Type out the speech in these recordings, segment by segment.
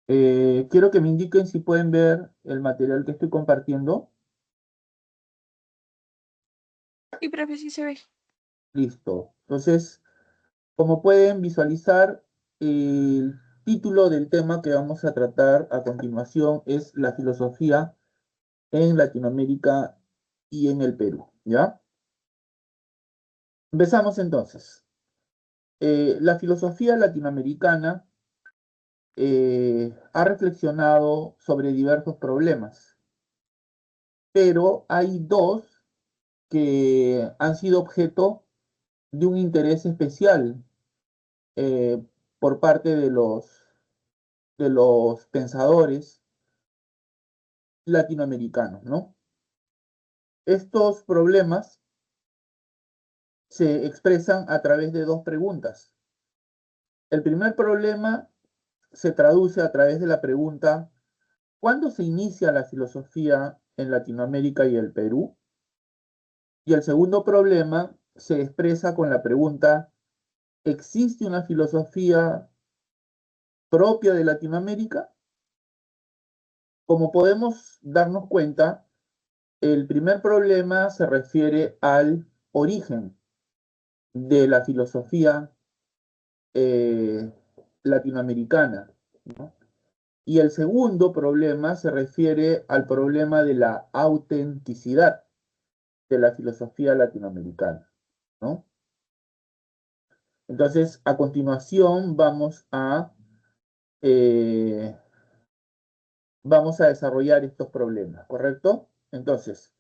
Quiero que me indiquen si pueden ver el material que estoy compartiendo. Y profe, sí se ve. Listo. Entonces, como pueden visualizar, el título del tema que vamos a tratar a continuación es la filosofía en Latinoamérica y en el Perú, ¿ya? Empezamos entonces. La filosofía latinoamericana ha reflexionado sobre diversos problemas, pero hay dos que han sido objeto de un interés especial eh, por parte de los pensadores latinoamericanos, ¿no? Estos problemas se expresan a través de dos preguntas. El primer problema se traduce a través de la pregunta: ¿cuándo se inicia la filosofía en Latinoamérica y el Perú? Y el segundo problema se expresa con la pregunta: ¿existe una filosofía propia de Latinoamérica? Como podemos darnos cuenta, el primer problema se refiere al origen de la filosofía eh, latinoamericana, ¿no? Y el segundo problema se refiere al problema de la autenticidad de la filosofía latinoamericana, ¿no? Entonces, a continuación eh, vamos a desarrollar estos problemas, ¿correcto? Entonces,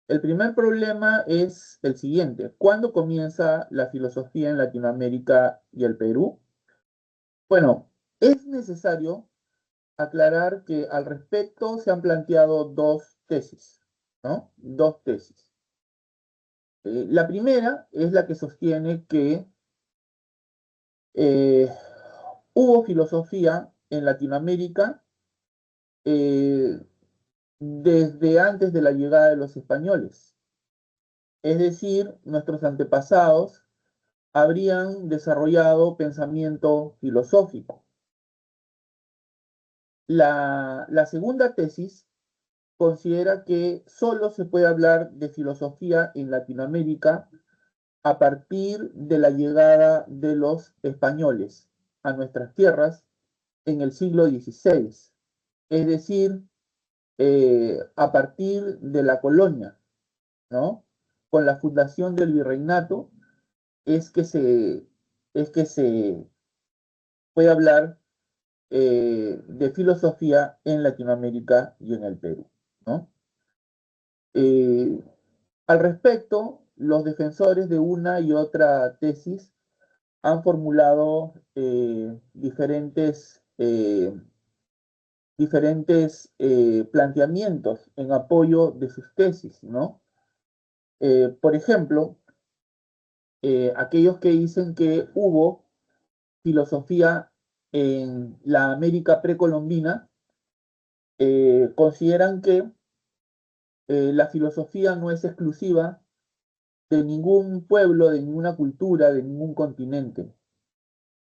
el primer problema es el siguiente: ¿cuándo comienza la filosofía en Latinoamérica y el Perú? Bueno, es necesario aclarar que al respecto se han planteado dos tesis, ¿no? Dos tesis. La primera es la que sostiene que eh, hubo filosofía en Latinoamérica eh, desde antes de la llegada de los españoles. Es decir, nuestros antepasados habrían desarrollado pensamiento filosófico. La segunda tesis considera que solo se puede hablar de filosofía en Latinoamérica a partir de la llegada de los españoles a nuestras tierras en el siglo XVI, es decir, a partir de la colonia, ¿no? Con la fundación del virreinato es que se, es que se puede hablar de filosofía en Latinoamérica y en el Perú, ¿no? Eh, Al respecto, los defensores de una y otra tesis han formulado diferentes planteamientos en apoyo de sus tesis, ¿no? Por ejemplo, aquellos que dicen que hubo filosofía en la América precolombina consideran que la filosofía no es exclusiva de ningún pueblo, de ninguna cultura, de ningún continente.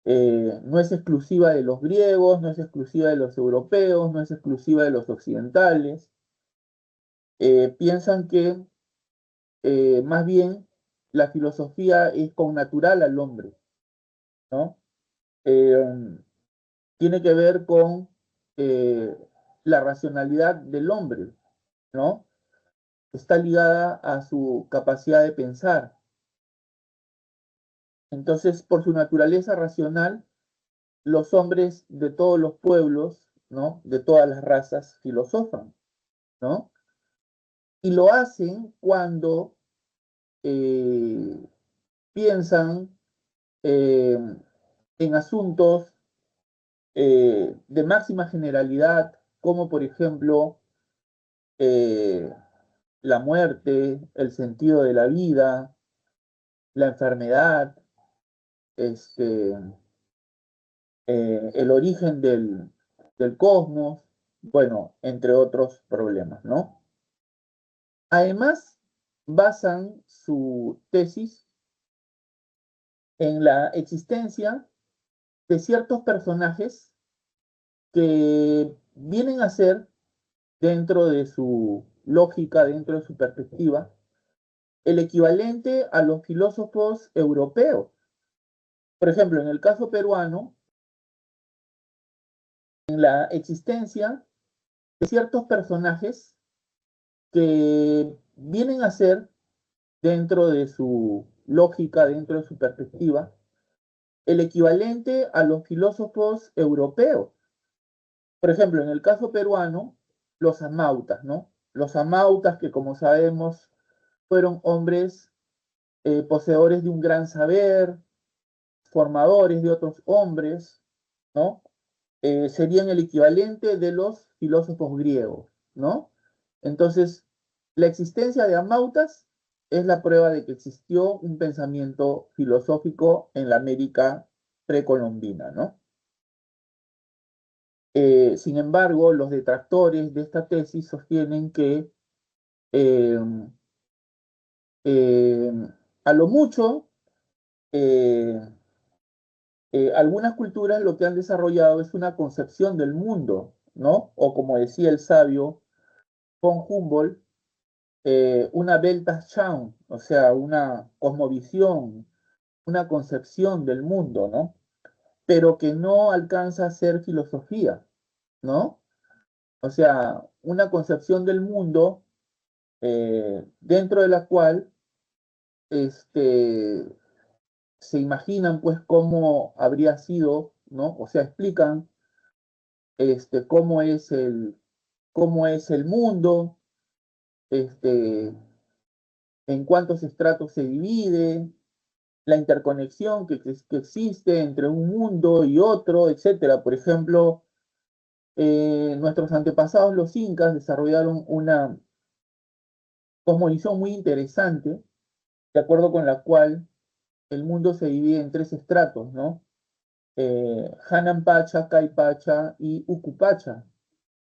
No es exclusiva de los griegos, no es exclusiva de los europeos, no es exclusiva de los occidentales. Piensan que más bien la filosofía es connatural al hombre, ¿no? Eh, Tiene que ver con eh, la racionalidad del hombre, ¿no? Está ligada a su capacidad de pensar. Entonces, por su naturaleza racional, los hombres de todos los pueblos, ¿no? De todas las razas, filosofan, ¿no? Y lo hacen cuando eh, piensan eh, en asuntos de máxima generalidad, como por ejemplo eh, la muerte, el sentido de la vida, la enfermedad, este, el origen del cosmos, bueno, entre otros problemas, ¿no? Además, basan su tesis en la existencia de ciertos personajes que vienen a ser, dentro de su lógica, dentro de su perspectiva, el equivalente a los filósofos europeos. Por ejemplo, en el caso peruano, en la existencia de ciertos personajes que vienen a ser, dentro de su lógica, dentro de su perspectiva, el equivalente a los filósofos europeos. Por ejemplo, en el caso peruano, los amautas, ¿no? Los amautas que, como sabemos, fueron hombres poseedores de un gran saber, formadores de otros hombres, ¿no? Serían el equivalente de los filósofos griegos, ¿no? Entonces, la existencia de amautas es la prueba de que existió un pensamiento filosófico en la América precolombina, ¿no? Sin embargo, los detractores de esta tesis sostienen que eh, eh, a lo mucho eh, algunas culturas lo que han desarrollado es una concepción del mundo, ¿no? O como decía el sabio von Humboldt, una Weltanschauung, o sea, una cosmovisión, una concepción del mundo, ¿no? Pero que no alcanza a ser filosofía, ¿no? O sea, una concepción del mundo dentro de la cual este, se imaginan pues cómo habría sido, ¿no? O sea, explican cómo es el mundo, este, en cuántos estratos se divide, la interconexión que existe entre un mundo y otro, etcétera. Por ejemplo, nuestros antepasados, los incas, desarrollaron una cosmovisión muy interesante, de acuerdo con la cual el mundo se divide en tres estratos, ¿no? Hanan Pacha, Kai Pacha y Ukupacha.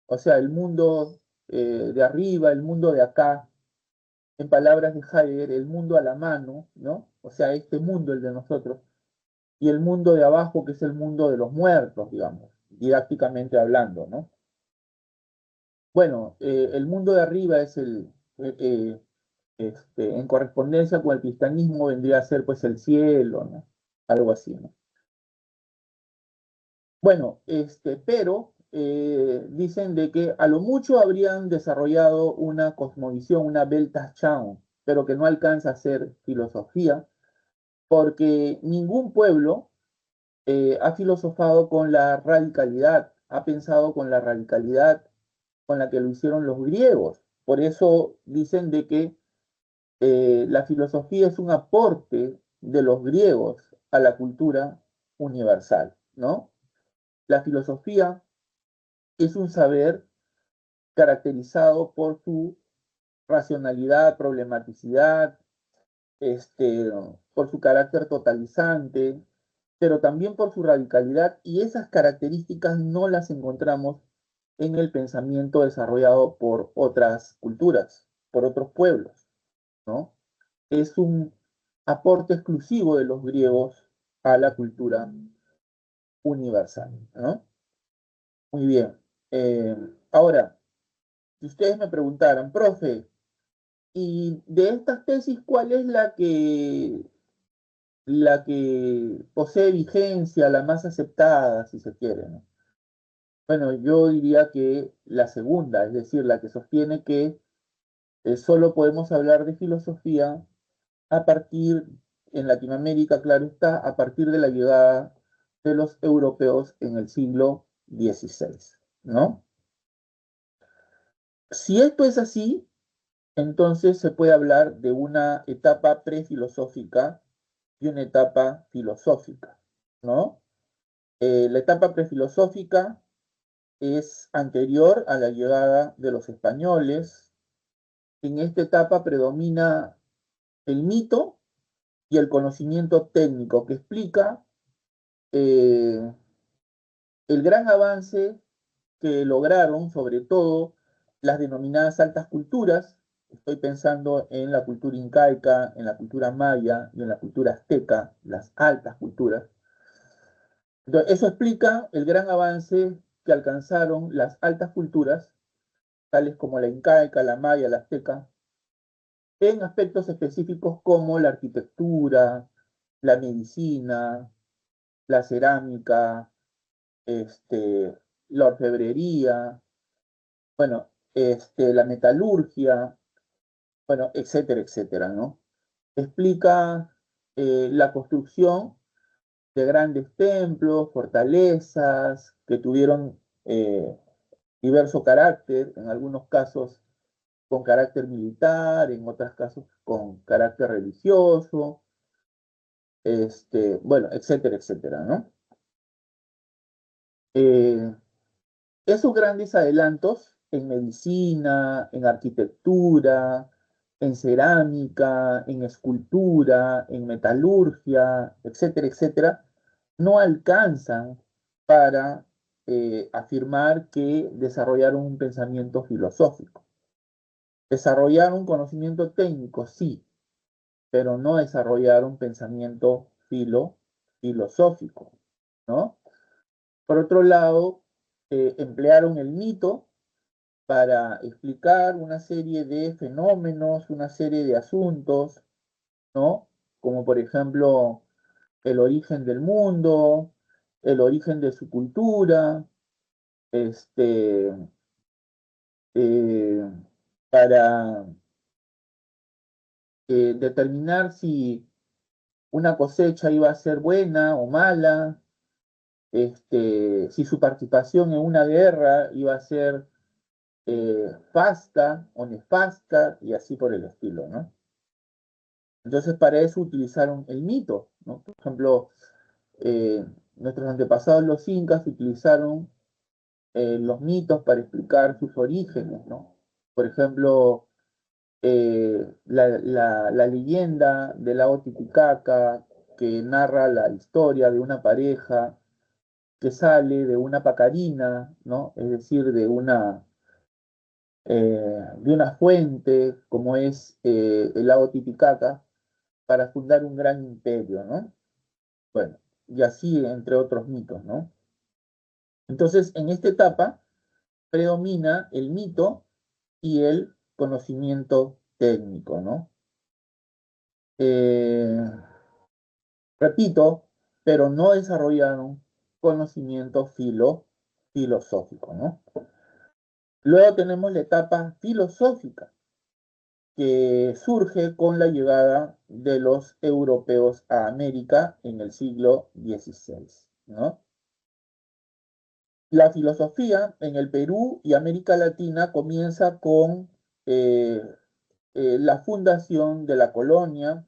O sea, el mundo de arriba, el mundo de acá, en palabras de Heidegger, el mundo a la mano, ¿no? O sea, este mundo, el de nosotros, y el mundo de abajo, que es el mundo de los muertos, digamos, didácticamente hablando, ¿no? Bueno, el mundo de arriba es en correspondencia con el cristianismo vendría a ser pues el cielo, ¿no? Algo así, ¿no? Bueno, pero dicen de que a lo mucho habrían desarrollado una cosmovisión, una Weltanschauung, pero que no alcanza a ser filosofía, porque ningún pueblo ha filosofado con la radicalidad, ha pensado con la radicalidad con la que lo hicieron los griegos. Por eso dicen de que la filosofía es un aporte de los griegos a la cultura universal, ¿no? La filosofía es un saber caracterizado por su racionalidad, problematicidad, este, por su carácter totalizante, pero también por su radicalidad, y esas características no las encontramos en el pensamiento desarrollado por otras culturas, por otros pueblos, ¿no? Es un aporte exclusivo de los griegos a la cultura universal, ¿no? Muy bien. Ahora, si ustedes me preguntaran, profe, y de estas tesis, ¿cuál es la que posee vigencia, la más aceptada, si se quiere, ¿no? Bueno, yo diría que la segunda, es decir, la que sostiene que solo podemos hablar de filosofía a partir, en Latinoamérica, claro está, a partir de la llegada de los europeos en el siglo XVI, ¿no? Si esto es así, entonces se puede hablar de una etapa prefilosófica y una etapa filosófica, ¿no? La etapa prefilosófica es anterior a la llegada de los españoles. En esta etapa predomina el mito y el conocimiento técnico que explica eh, el gran avance que lograron, sobre todo, las denominadas altas culturas. Estoy pensando en la cultura incaica, en la cultura maya y en la cultura azteca, las altas culturas. Entonces, eso explica el gran avance que alcanzaron las altas culturas, tales como la incaica, la maya, la azteca, en aspectos específicos como la arquitectura, la medicina, la cerámica, la orfebrería, bueno, la metalurgia, bueno, etcétera, etcétera, ¿no? Explica la construcción de grandes templos, fortalezas, que tuvieron diverso carácter, en algunos casos con carácter militar, en otros casos con carácter religioso, bueno, etcétera, etcétera, ¿no? Esos grandes adelantos en medicina, en arquitectura, en cerámica, en escultura, en metalurgia, etcétera, etcétera, no alcanzan para afirmar que desarrollaron un pensamiento filosófico. Desarrollaron conocimiento técnico, sí, pero no desarrollaron pensamiento filosófico, ¿no? Por otro lado, emplearon el mito para explicar una serie de fenómenos, una serie de asuntos, ¿no? Como por ejemplo el origen del mundo, el origen de su cultura, este, eh, para determinar si una cosecha iba a ser buena o mala, si su participación en una guerra iba a ser fasta o nefasta y así por el estilo, ¿no? Entonces para eso utilizaron el mito, ¿no? Por ejemplo, eh, nuestros antepasados los incas utilizaron los mitos para explicar sus orígenes, ¿no? Por ejemplo, la leyenda del lago Titicaca, que narra la historia de una pareja que sale de una pacarina, ¿no? Es decir, de una fuente, como es el lago Titicaca, para fundar un gran imperio, ¿no? Bueno, y así entre otros mitos, ¿no? Entonces, en esta etapa predomina el mito y el conocimiento técnico, ¿no? Eh, repito, pero no desarrollaron conocimiento filosófico, ¿no? Luego tenemos la etapa filosófica, que surge con la llegada de los europeos a América en el siglo XVI, ¿no? La filosofía en el Perú y América Latina comienza con eh, la fundación de la colonia,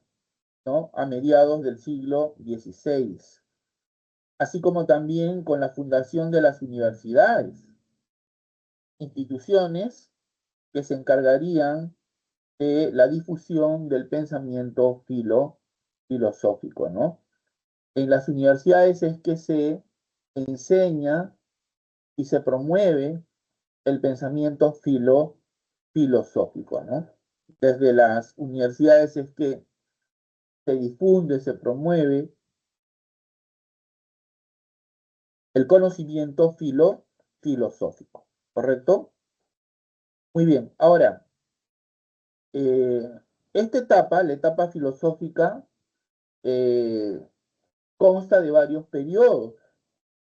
¿no? A mediados del siglo XVI, así como también con la fundación de las universidades, instituciones que se encargarían de la difusión del pensamiento filosófico, ¿no? En las universidades es que se enseña y se promueve el pensamiento filosófico, ¿no? Desde las universidades es que se difunde, se promueve el conocimiento filosófico, ¿correcto? Muy bien, ahora, eh, esta etapa, la etapa filosófica, eh, consta de varios periodos,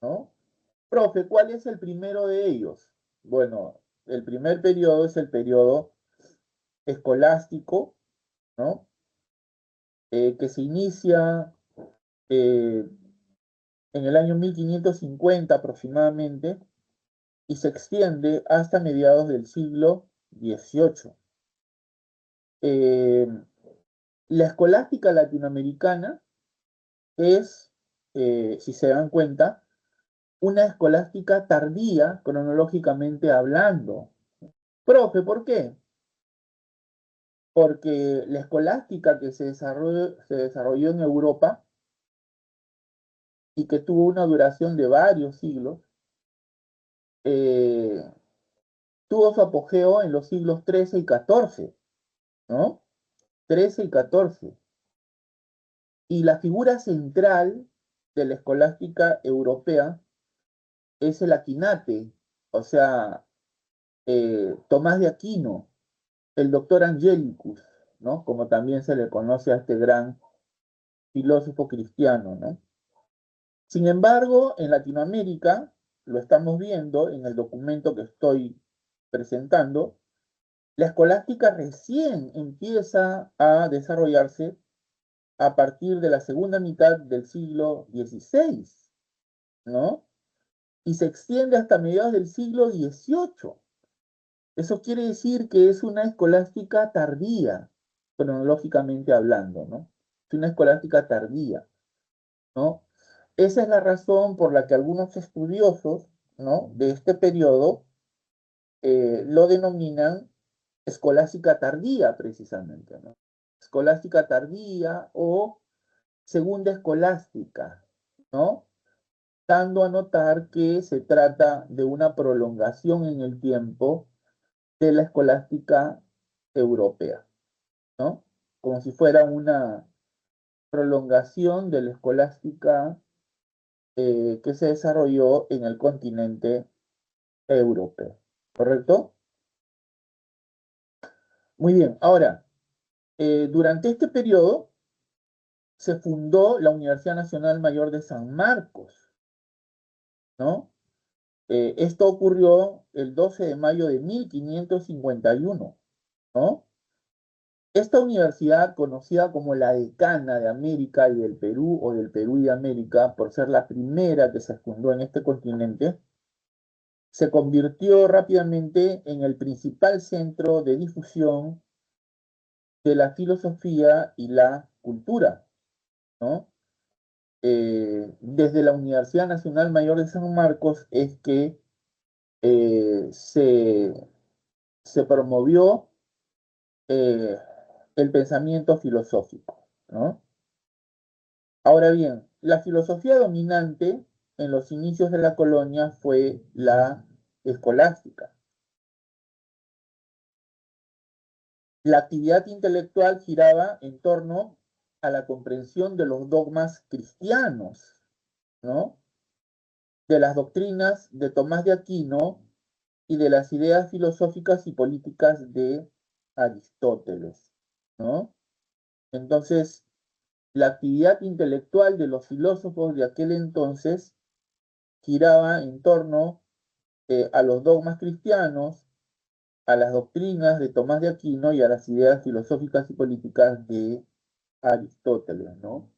¿no? Profe, ¿cuál es el primero de ellos? Bueno, el primer periodo es el periodo escolástico, ¿no? Que se inicia eh, en el año 1550 aproximadamente y se extiende hasta mediados del siglo XVIII. Eh, la escolástica latinoamericana es, si se dan cuenta, una escolástica tardía cronológicamente hablando. Profe, ¿por qué? Porque la escolástica que se desarrolló en Europa y que tuvo una duración de varios siglos, eh, tuvo su apogeo en los siglos XIII y XIV, ¿no? XIII y XIV. Y la figura central de la escolástica europea es el Aquinate, o sea, Tomás de Aquino, el doctor Angelicus, ¿no? Como también se le conoce a este gran filósofo cristiano, ¿no? Sin embargo, en Latinoamérica, lo estamos viendo en el documento que estoy presentando, la escolástica recién empieza a desarrollarse a partir de la segunda mitad del siglo XVI, ¿no? Y se extiende hasta mediados del siglo XVIII. Eso quiere decir que es una escolástica tardía, cronológicamente hablando, ¿no? Es una escolástica tardía, ¿no? Esa es la razón por la que algunos estudiosos, ¿no?, de este periodo lo denominan escolástica tardía, precisamente, ¿no? Escolástica tardía o segunda escolástica, ¿no? Dando a notar que se trata de una prolongación en el tiempo de la escolástica europea, ¿no? Como si fuera una prolongación de la escolástica que se desarrolló en el continente europeo, ¿correcto? Muy bien, ahora, durante este periodo se fundó la Universidad Nacional Mayor de San Marcos, ¿no? Esto ocurrió el 12 de mayo de 1551, ¿no? Esta universidad, conocida como la Decana de América y del Perú, o del Perú y de América, por ser la primera que se fundó en este continente, se convirtió rápidamente en el principal centro de difusión de la filosofía y la cultura, ¿no? Desde la Universidad Nacional Mayor de San Marcos es que eh, se, se promovió eh, el pensamiento filosófico, ¿no? Ahora bien, la filosofía dominante en los inicios de la colonia fue la escolástica. La actividad intelectual giraba en torno a la comprensión de los dogmas cristianos, ¿no? De las doctrinas de Tomás de Aquino y de las ideas filosóficas y políticas de Aristóteles, ¿no? Entonces, la actividad intelectual de los filósofos de aquel entonces giraba en torno a los dogmas cristianos, a las doctrinas de Tomás de Aquino y a las ideas filosóficas y políticas de Aristóteles, ¿no?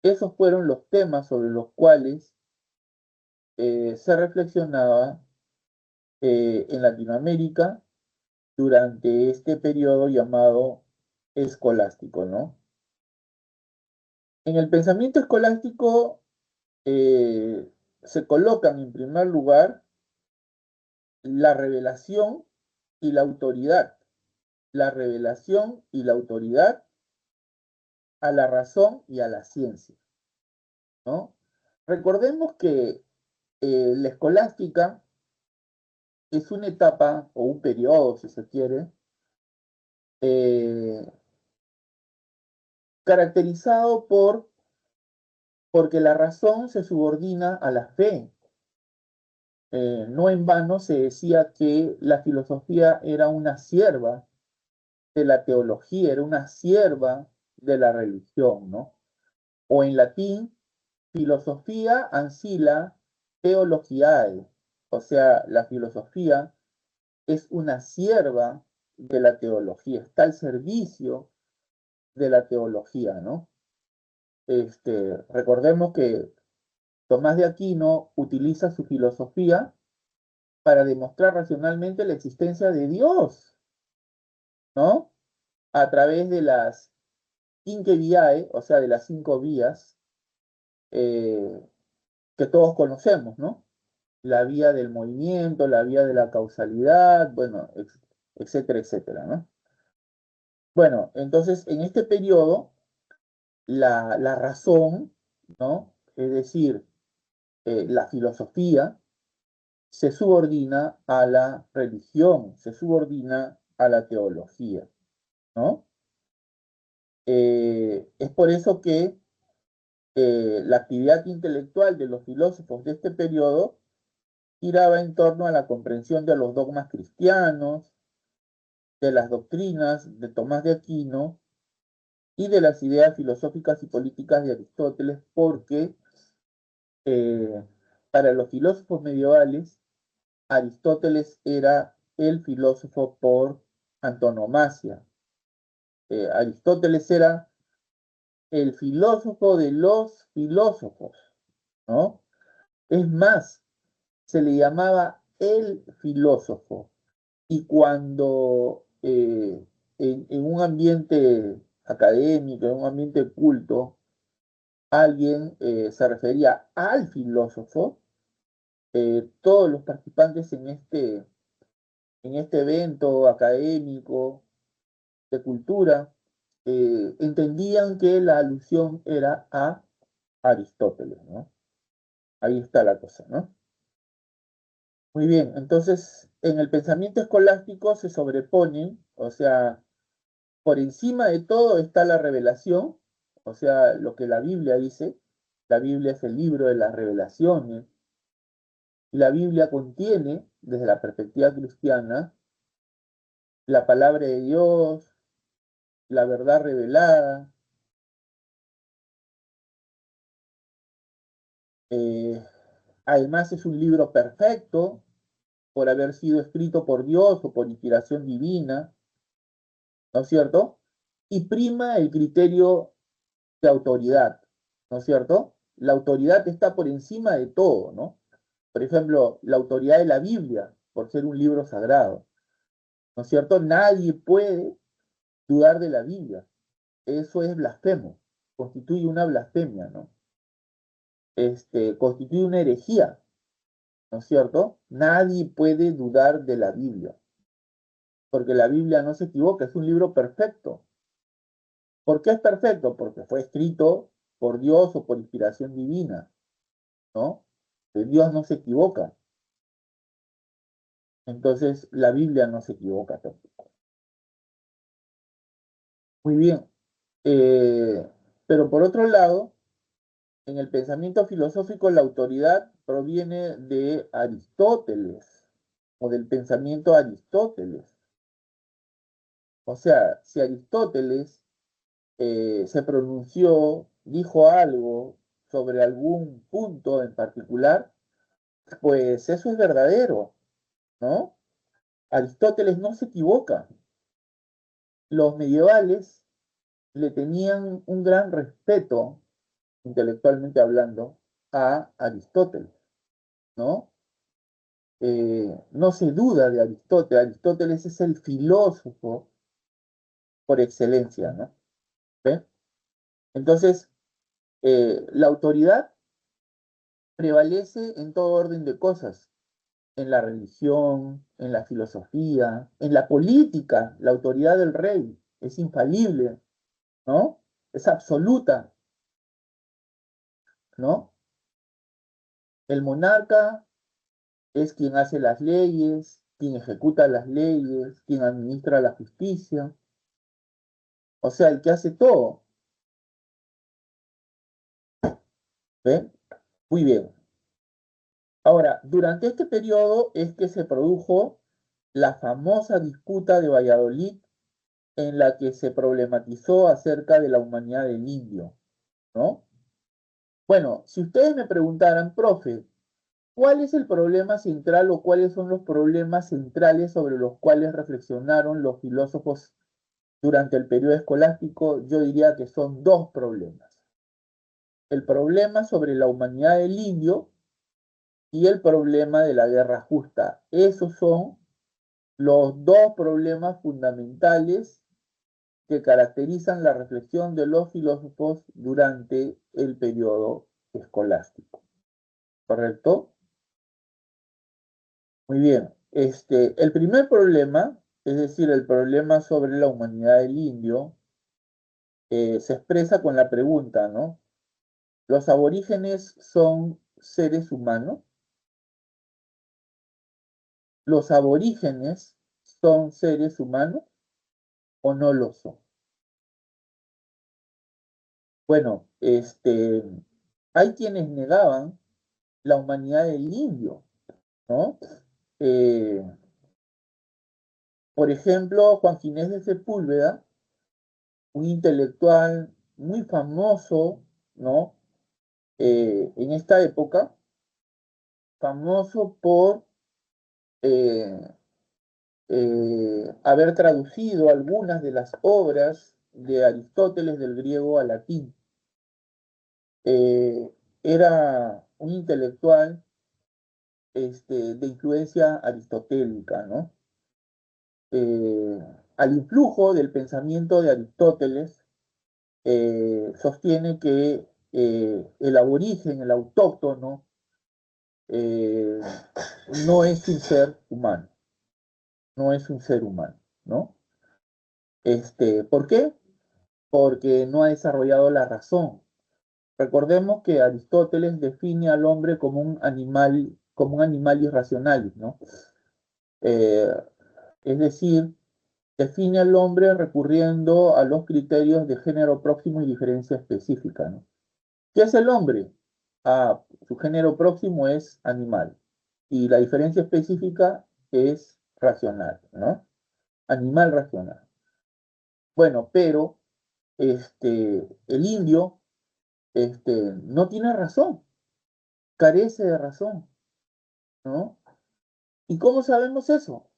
Esos fueron los temas sobre los cuales se reflexionaba en Latinoamérica durante este periodo llamado escolástico, ¿no? En el pensamiento escolástico eh, se colocan en primer lugar la revelación y la autoridad. La revelación y la autoridad a la razón y a la ciencia, ¿no? Recordemos que la escolástica es una etapa o un periodo, si se quiere, eh, caracterizado porque la razón se subordina a la fe. No en vano se decía que la filosofía era una sierva de la teología, era una sierva de la religión, ¿no? O en latín, filosofía ancilla theologiae, o sea, la filosofía es una sierva de la teología, está al servicio de la teología, ¿no? Recordemos que Tomás de Aquino utiliza su filosofía para demostrar racionalmente la existencia de Dios, ¿no? A través de las cinque viae, o sea, de las cinco vías eh, que todos conocemos, ¿no? La vía del movimiento, la vía de la causalidad, bueno, etcétera, etcétera, ¿no? Bueno, entonces en este periodo, la razón, ¿no? Es decir, la filosofía, se subordina a la religión, se subordina a la teología, ¿no? Es por eso que la actividad intelectual de los filósofos de este periodo giraba en torno a la comprensión de los dogmas cristianos, de las doctrinas de Tomás de Aquino y de las ideas filosóficas y políticas de Aristóteles, porque para los filósofos medievales, Aristóteles era el filósofo por antonomasia. Aristóteles era el filósofo de los filósofos, ¿no? Es más, se le llamaba el filósofo. Y cuando en un ambiente académico, en un ambiente culto, alguien se refería al filósofo, todos los participantes en este evento académico de cultura entendían que la alusión era a Aristóteles, ¿no? Ahí está la cosa, ¿no? Muy bien, entonces en el pensamiento escolástico se sobreponen, o sea, por encima de todo está la revelación, o sea, lo que la Biblia dice. La Biblia es el libro de las revelaciones. Y la Biblia contiene, desde la perspectiva cristiana, la palabra de Dios, la verdad revelada. eh, Además es un libro perfecto por haber sido escrito por Dios o por inspiración divina, ¿no es cierto? Y prima el criterio de autoridad, ¿no es cierto? La autoridad está por encima de todo, ¿no? Por ejemplo, la autoridad de la Biblia, por ser un libro sagrado, ¿no es cierto? Nadie puede dudar de la Biblia. Eso es blasfemo, constituye una blasfemia, ¿no? Constituye una herejía, ¿no es cierto? Nadie puede dudar de la Biblia, porque la Biblia no se equivoca, es un libro perfecto. ¿Por qué es perfecto? Porque fue escrito por Dios o por inspiración divina, ¿no? Dios no se equivoca. Entonces, la Biblia no se equivoca tampoco. Muy bien. Eh, pero por otro lado, en el pensamiento filosófico la autoridad proviene de Aristóteles o del pensamiento de Aristóteles. O sea, si Aristóteles se pronunció, dijo algo sobre algún punto en particular, pues eso es verdadero, ¿no? Aristóteles no se equivoca. Los medievales le tenían un gran respeto, intelectualmente hablando, a Aristóteles, ¿no? No se duda de Aristóteles. Aristóteles es el filósofo por excelencia, ¿no? ¿Ve? Entonces, la autoridad prevalece en todo orden de cosas, en la religión, en la filosofía, en la política. La autoridad del rey es infalible, ¿no? Es absoluta, ¿no? El monarca es quien hace las leyes, quien ejecuta las leyes, quien administra la justicia, o sea, el que hace todo, ¿ve? Muy bien. Ahora, durante este periodo es que se produjo la famosa disputa de Valladolid en la que se problematizó acerca de la humanidad del indio, ¿no? Bueno, si ustedes me preguntaran, profe, ¿cuál es el problema central o cuáles son los problemas centrales sobre los cuales reflexionaron los filósofos durante el periodo escolástico? Yo diría que son dos problemas. El problema sobre la humanidad del indio y el problema de la guerra justa. Esos son los dos problemas fundamentales que caracterizan la reflexión de los filósofos durante el periodo escolástico. ¿Correcto? Muy bien. El primer problema, es decir, el problema sobre la humanidad del indio, se expresa con la pregunta, ¿no? ¿Los aborígenes son seres humanos? ¿Los aborígenes son seres humanos o no lo son? Bueno, hay quienes negaban la humanidad del indio, ¿no? Eh, por ejemplo, Juan Ginés de Sepúlveda, un intelectual muy famoso, ¿no? En esta época, famoso por eh, haber traducido algunas de las obras de Aristóteles del griego al latín. Era un intelectual de influencia aristotélica, ¿no? Eh, Al influjo del pensamiento de Aristóteles, sostiene que el aborigen, el autóctono, eh, no es un ser humano, no es un ser humano, ¿no? ¿Por qué? Porque no ha desarrollado la razón. Recordemos que Aristóteles define al hombre como un animal irracional, ¿no? Eh, es decir, define al hombre recurriendo a los criterios de género próximo y diferencia específica, ¿no? ¿Qué es el hombre? Ah, su género próximo es animal y la diferencia específica es racional, ¿no? Animal racional. Bueno, pero el indio no tiene razón, carece de razón, ¿no? ¿Y cómo sabemos eso?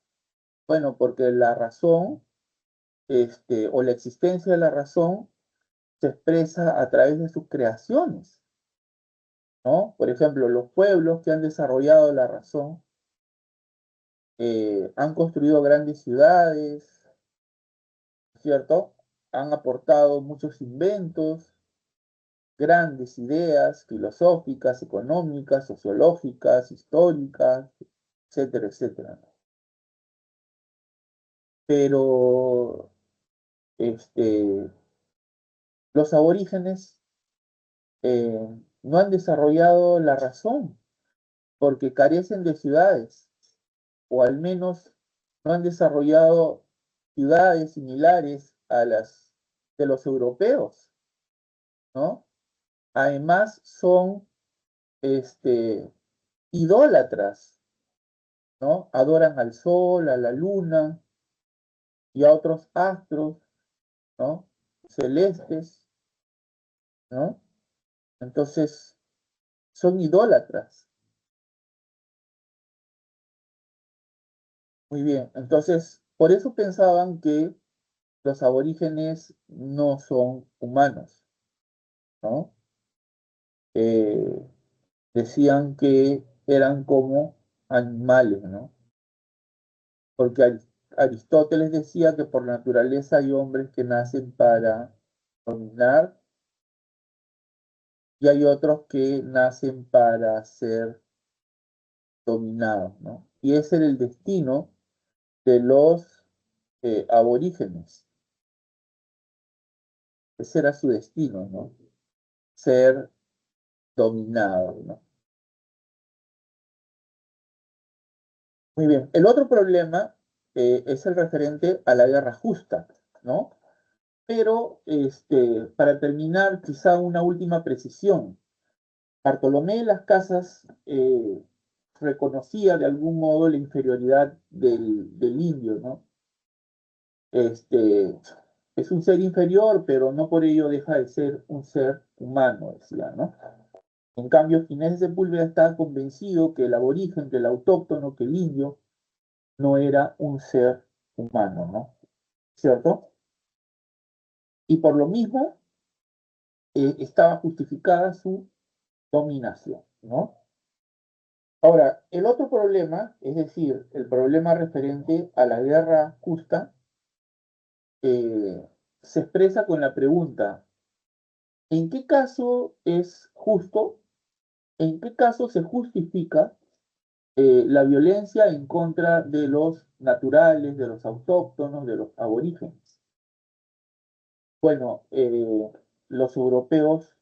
Bueno, porque la razón, o la existencia de la razón se expresa a través de sus creaciones, ¿no? Por ejemplo, los pueblos que han desarrollado la razón han construido grandes ciudades, ¿cierto? Han aportado muchos inventos, grandes ideas filosóficas, económicas, sociológicas, históricas, etcétera, etcétera. Pero los aborígenes no han desarrollado la razón porque carecen de ciudades, o al menos no han desarrollado ciudades similares a las de los europeos, ¿no? Además son idólatras, ¿no? Adoran al sol, a la luna y a otros astros, ¿no? Celestes, ¿no? Entonces, son idólatras. Muy bien, entonces, por eso pensaban que los aborígenes no son humanos, ¿no? Eh, Decían que eran como animales, ¿no? Porque Aristóteles decía que por naturaleza hay hombres que nacen para dominar y hay otros que nacen para ser dominados, ¿no? Y ese era el destino de los aborígenes. Ese era su destino, ¿no? Ser dominados, ¿no? Muy bien. El otro problema es el referente a la guerra justa, ¿no? Pero para terminar, quizá una última precisión. Bartolomé de las Casas reconocía de algún modo la inferioridad del indio, ¿no? Este, es un ser inferior, pero no por ello deja de ser un ser humano, decía, ¿no? En cambio, Ginés de Sepúlveda estaba convencido que el aborigen, que el autóctono, que el indio, no era un ser humano, ¿no? ¿Cierto? Y por lo mismo estaba justificada su dominación, ¿no? Ahora, el otro problema, es decir, el problema referente a la guerra justa, se expresa con la pregunta, ¿en qué caso es justo? ¿En qué caso se justifica la violencia en contra de los naturales, de los autóctonos, de los aborígenes? Bueno, los europeos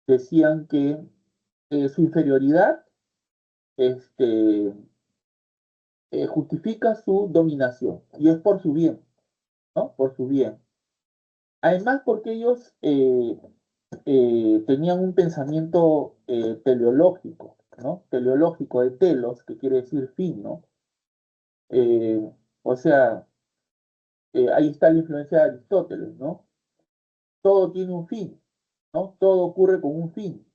decían que su inferioridad este, justifica su dominación y es por su bien, ¿no? Por su bien. Además, porque ellos tenían un pensamiento teleológico, ¿no? Teleológico de telos, que quiere decir fin, ¿no? O sea, ahí está la influencia de Aristóteles, ¿no? Todo tiene un fin, ¿no? Todo ocurre con un fin,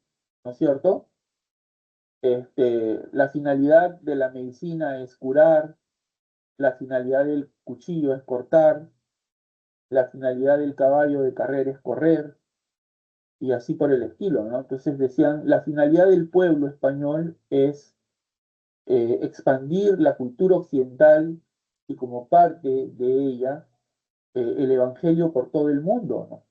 ¿no es cierto? La finalidad de la medicina es curar, la finalidad del cuchillo es cortar, la finalidad del caballo de carrera es correr, y así por el estilo, ¿no? Entonces decían, la finalidad del pueblo español es expandir la cultura occidental y como parte de ella, el evangelio por todo el mundo, ¿no?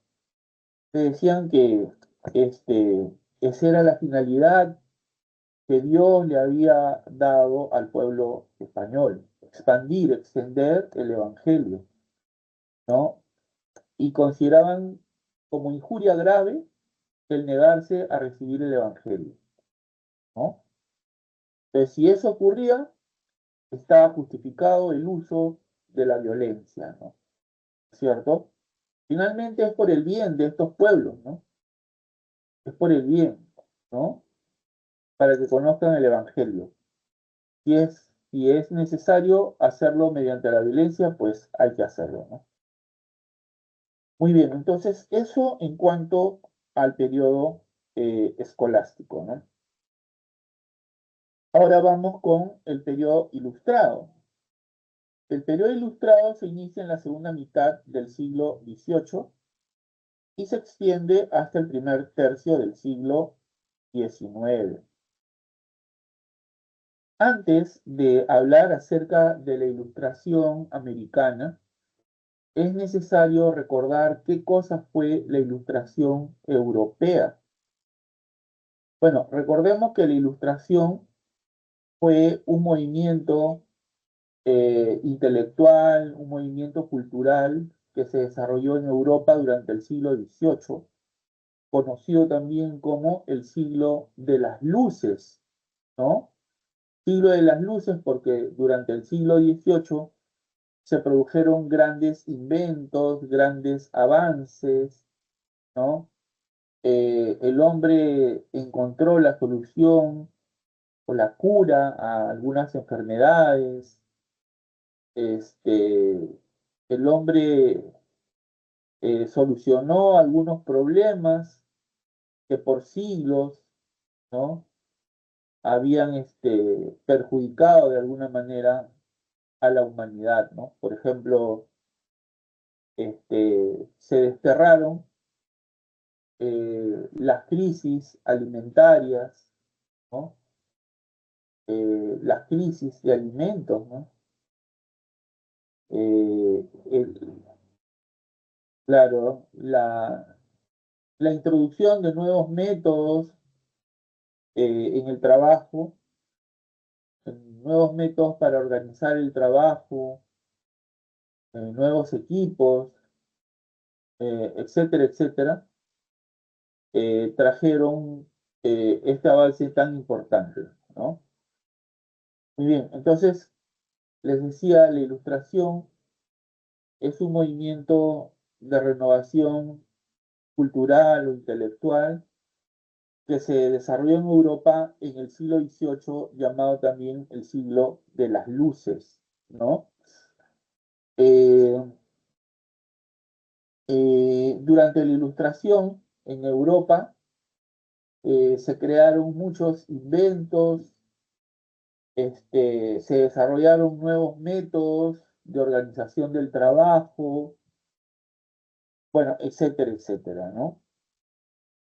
Decían que esa era la finalidad que Dios le había dado al pueblo español, expandir, extender el evangelio, ¿no? Y consideraban como injuria grave el negarse a recibir el evangelio, ¿no? Entonces, si eso ocurría, estaba justificado el uso de la violencia, ¿no? ¿Cierto? Finalmente es por el bien de estos pueblos, ¿no? Es por el bien, ¿no? Para que conozcan el evangelio. Si es necesario hacerlo mediante la violencia, pues hay que hacerlo, ¿no? Muy bien, entonces eso en cuanto al periodo escolástico, ¿no? Ahora vamos con el periodo ilustrado. El periodo ilustrado se inicia en la segunda mitad del siglo XVIII y se extiende hasta el primer tercio del siglo XIX. Antes de hablar acerca de la ilustración americana, es necesario recordar qué cosa fue la ilustración europea. Bueno, recordemos que la ilustración fue un movimiento intelectual, un movimiento cultural que se desarrolló en Europa durante el siglo XVIII, conocido también como el siglo de las luces, ¿no? Siglo de las luces porque durante el siglo XVIII se produjeron grandes inventos, grandes avances, ¿no? El hombre encontró la solución o la cura a algunas enfermedades. El hombre solucionó algunos problemas que por siglos, ¿no? habían perjudicado de alguna manera a la humanidad, ¿no? Por ejemplo, se desterraron las crisis alimentarias, ¿no? Las crisis de alimentos, ¿no? Eh, el- claro, la introducción de nuevos métodos en el trabajo, nuevos métodos para organizar el trabajo, nuevos equipos, etcétera, etcétera, trajeron este avance tan importante, ¿no? Muy bien, entonces les decía, la ilustración es un movimiento de renovación cultural o intelectual que se desarrolló en Europa en el siglo XVIII, llamado también el siglo de las luces, ¿no? Eh, Durante la Ilustración en Europa se crearon muchos inventos, se desarrollaron nuevos métodos de organización del trabajo, bueno, etcétera, etcétera, ¿no?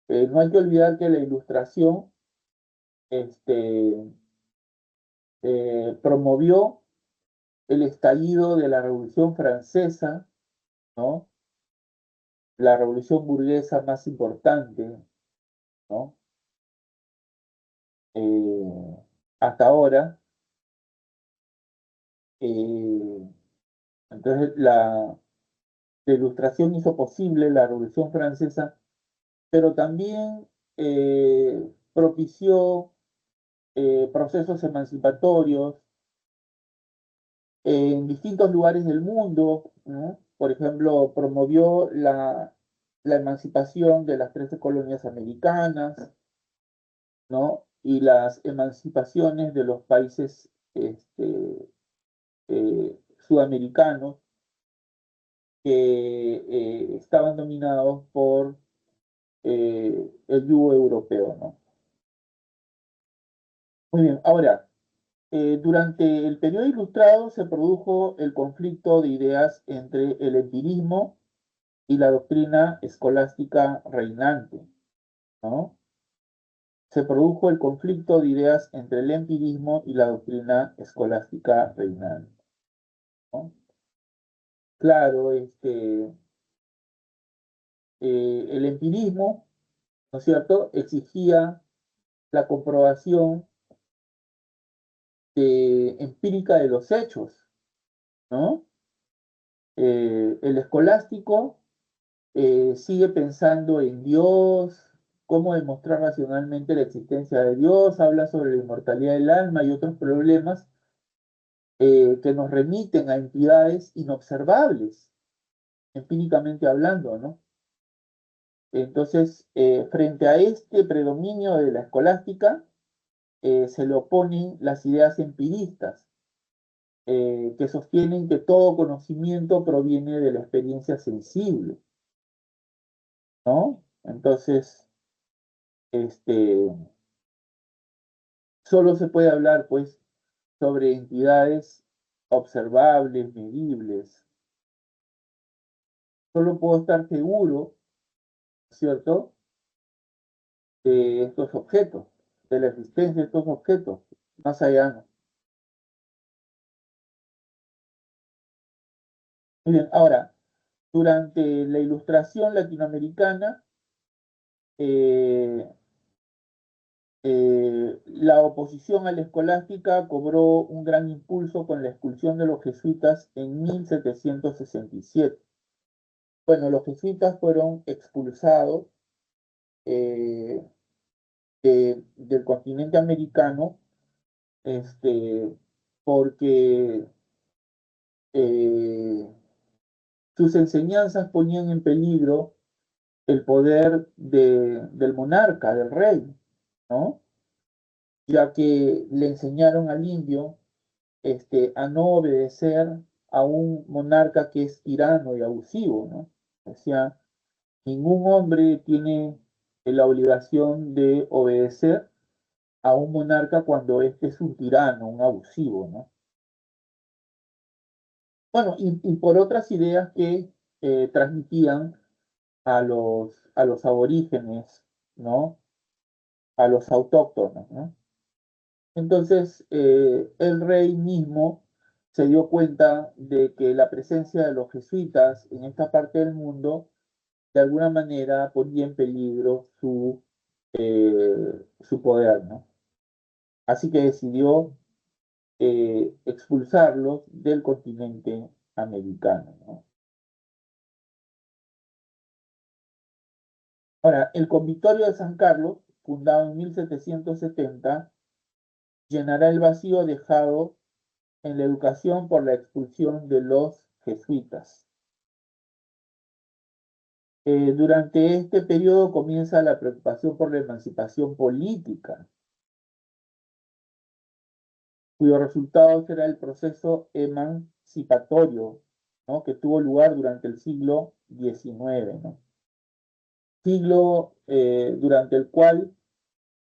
No hay que olvidar que la Ilustración este, promovió el estallido de la Revolución Francesa, ¿no? La revolución burguesa más importante, ¿no? Hasta ahora. Eh, entonces, la Ilustración hizo posible la Revolución Francesa, pero también propició procesos emancipatorios en distintos lugares del mundo, ¿no? Por ejemplo, promovió la emancipación de las 13 colonias americanas, ¿no? y las emancipaciones de los países sudamericanos que estaban dominados por el yugo europeo, ¿no? Muy bien, ahora, durante el periodo ilustrado se produjo el conflicto de ideas entre el empirismo y la doctrina escolástica reinante, ¿no? Se produjo el conflicto de ideas entre el empirismo y la doctrina escolástica reinante, ¿no? Claro, el empirismo, ¿no es cierto?, exigía la comprobación empírica de los hechos, ¿no? El escolástico sigue pensando en Dios, cómo demostrar racionalmente la existencia de Dios, habla sobre la inmortalidad del alma y otros problemas que nos remiten a entidades inobservables, empíricamente hablando, ¿no? Entonces, frente a este predominio de la escolástica, se le oponen las ideas empiristas, que sostienen que todo conocimiento proviene de la experiencia sensible, ¿no? Entonces, solo se puede hablar, pues, sobre entidades observables, medibles. Solo puedo estar seguro, ¿cierto?, de estos objetos, de la existencia de estos objetos, más allá no. Miren, ahora, durante la Ilustración latinoamericana, eh, la oposición a la escolástica cobró un gran impulso con la expulsión de los jesuitas en 1767. Bueno, los jesuitas fueron expulsados eh, del continente americano porque eh, sus enseñanzas ponían en peligro el poder del monarca, del rey, ¿no? Ya que le enseñaron al indio a no obedecer a un monarca que es tirano y abusivo, ¿no? O sea, ningún hombre tiene la obligación de obedecer a un monarca cuando este es un tirano, un abusivo, ¿no? Bueno, y por otras ideas que transmitían a los aborígenes, ¿no? A los autóctonos, ¿no? Entonces, el rey mismo se dio cuenta de que la presencia de los jesuitas en esta parte del mundo, de alguna manera, ponía en peligro su poder, ¿no? Así que decidió expulsarlos del continente americano, ¿no? Ahora, el Convictorio de San Carlos, fundado en 1770, llenará el vacío dejado en la educación por la expulsión de los jesuitas. Durante este periodo comienza la preocupación por la emancipación política, cuyo resultado será el proceso emancipatorio, ¿no?, que tuvo lugar durante el siglo XIX, ¿no? Siglo durante el cual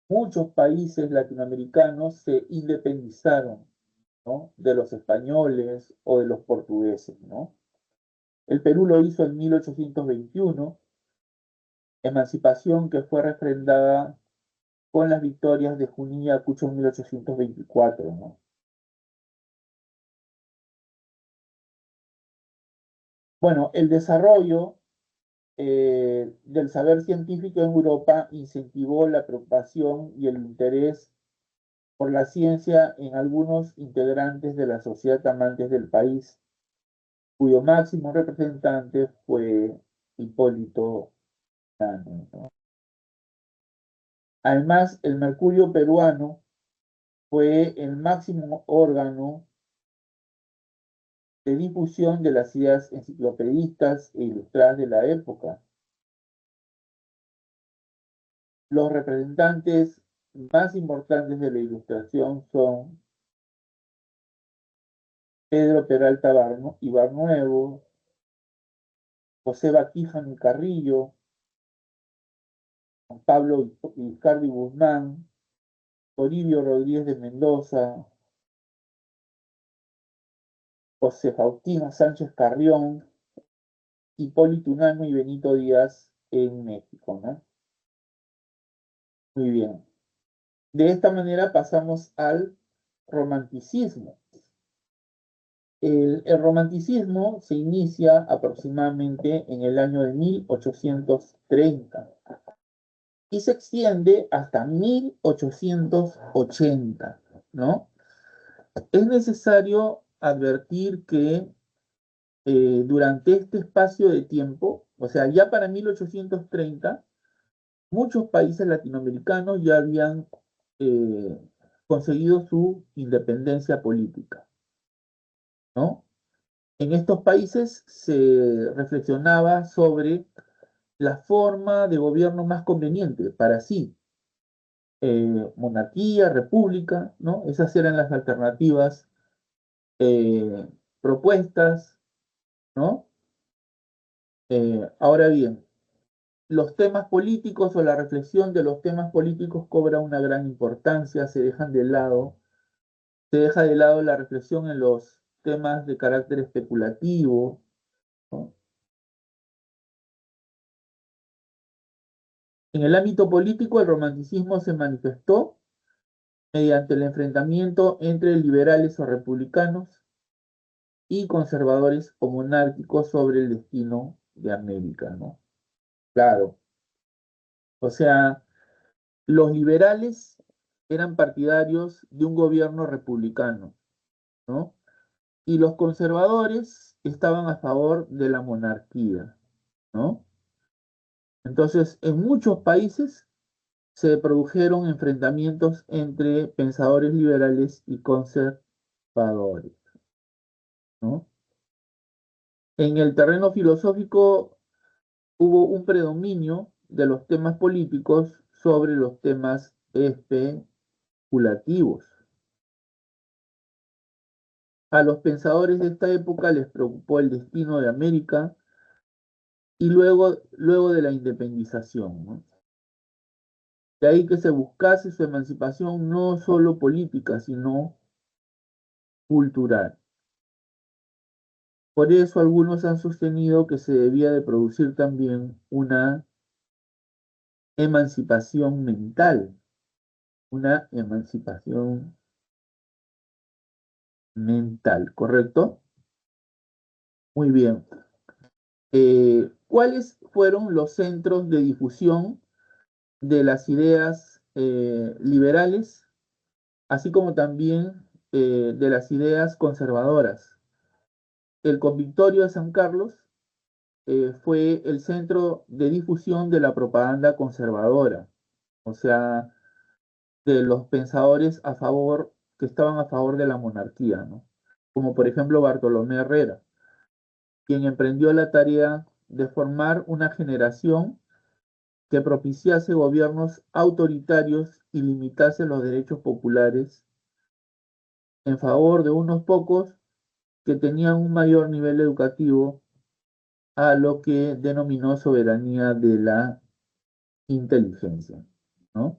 muchos países latinoamericanos se independizaron, ¿no?, de los españoles o de los portugueses, ¿no? El Perú lo hizo en 1821, emancipación que fue refrendada con las victorias de Junín y Ayacucho en 1824, ¿no? Bueno, el desarrollo del saber científico en Europa incentivó la preocupación y el interés por la ciencia en algunos integrantes de la sociedad amantes del país, cuyo máximo representante fue Hipólito Cano, ¿no? Además, el Mercurio peruano fue el máximo órgano de difusión de las ideas enciclopedistas e ilustradas de la época. Los representantes más importantes de la Ilustración son Pedro Peralta Ibarnuevo, José Baquijano y Carrillo, Juan Pablo Vizcardi Guzmán, Toribio Rodríguez de Mendoza, José Faustino Sánchez Carrión, Hipólito Unanue y Benito Díaz en México, ¿no? Muy bien. De esta manera pasamos al romanticismo. El romanticismo se inicia aproximadamente en el año de 1830 y se extiende hasta 1880, ¿no? Es necesario advertir que durante este espacio de tiempo, o sea, ya para 1830, muchos países latinoamericanos ya habían eh, conseguido su independencia política, ¿no? En estos países se reflexionaba sobre la forma de gobierno más conveniente para sí, monarquía, república, ¿no? Esas eran las alternativas eh, propuestas, ¿no? Ahora bien, los temas políticos o la reflexión de los temas políticos cobra una gran importancia, se deja de lado la reflexión en los temas de carácter especulativo, ¿no? En el ámbito político, el romanticismo se manifestó mediante el enfrentamiento entre liberales o republicanos y conservadores o monárquicos sobre el destino de América, ¿no? Claro, o sea, los liberales eran partidarios de un gobierno republicano, ¿no? Y los conservadores estaban a favor de la monarquía, ¿no? Entonces, en muchos países se produjeron enfrentamientos entre pensadores liberales y conservadores, ¿no? En el terreno filosófico hubo un predominio de los temas políticos sobre los temas especulativos. A los pensadores de esta época les preocupó el destino de América y luego de la independización, ¿no? De ahí que se buscase su emancipación no solo política, sino cultural. Por eso algunos han sostenido que se debía de producir también una emancipación mental, una emancipación mental, ¿correcto? Muy bien. ¿Cuáles fueron los centros de difusión de las ideas liberales, así como también de las ideas conservadoras? El Convictorio de San Carlos fue el centro de difusión de la propaganda conservadora, o sea, de los pensadores que estaban a favor de la monarquía, ¿no? Como por ejemplo Bartolomé Herrera, quien emprendió la tarea de formar una generación que propiciase gobiernos autoritarios y limitase los derechos populares en favor de unos pocos que tenían un mayor nivel educativo, a lo que denominó soberanía de la inteligencia, ¿no?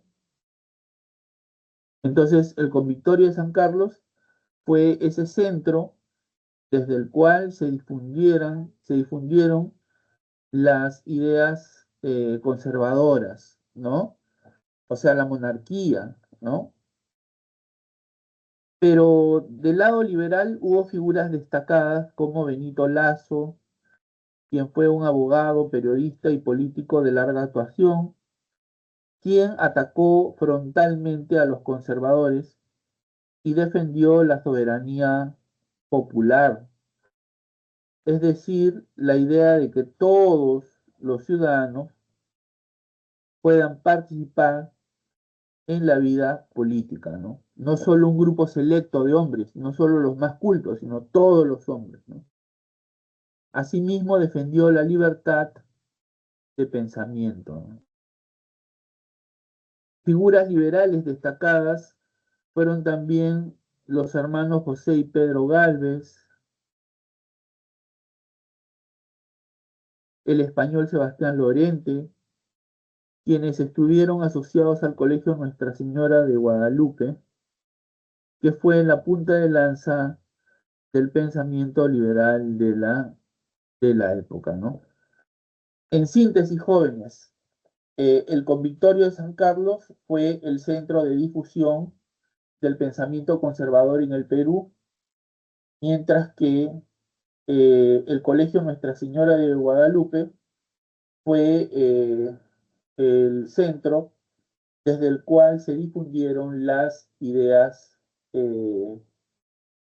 Entonces, el Convictorio de San Carlos fue ese centro desde el cual se difundieron las ideas conservadoras, ¿no? O sea, la monarquía, ¿no? Pero del lado liberal hubo figuras destacadas como Benito Lazo, quien fue un abogado, periodista y político de larga actuación, quien atacó frontalmente a los conservadores y defendió la soberanía popular, es decir, la idea de que todos los ciudadanos puedan participar en la vida política, ¿no? No solo un grupo selecto de hombres, no solo los más cultos, sino todos los hombres, ¿no? Asimismo, defendió la libertad de pensamiento, ¿no? Figuras liberales destacadas fueron también los hermanos José y Pedro Gálvez, el español Sebastián Lorente, quienes estuvieron asociados al Colegio Nuestra Señora de Guadalupe, que fue la punta de lanza del pensamiento liberal de la época, ¿no? En síntesis, jóvenes, el Convictorio de San Carlos fue el centro de difusión del pensamiento conservador en el Perú, mientras que el Colegio Nuestra Señora de Guadalupe fue el centro desde el cual se difundieron las ideas eh,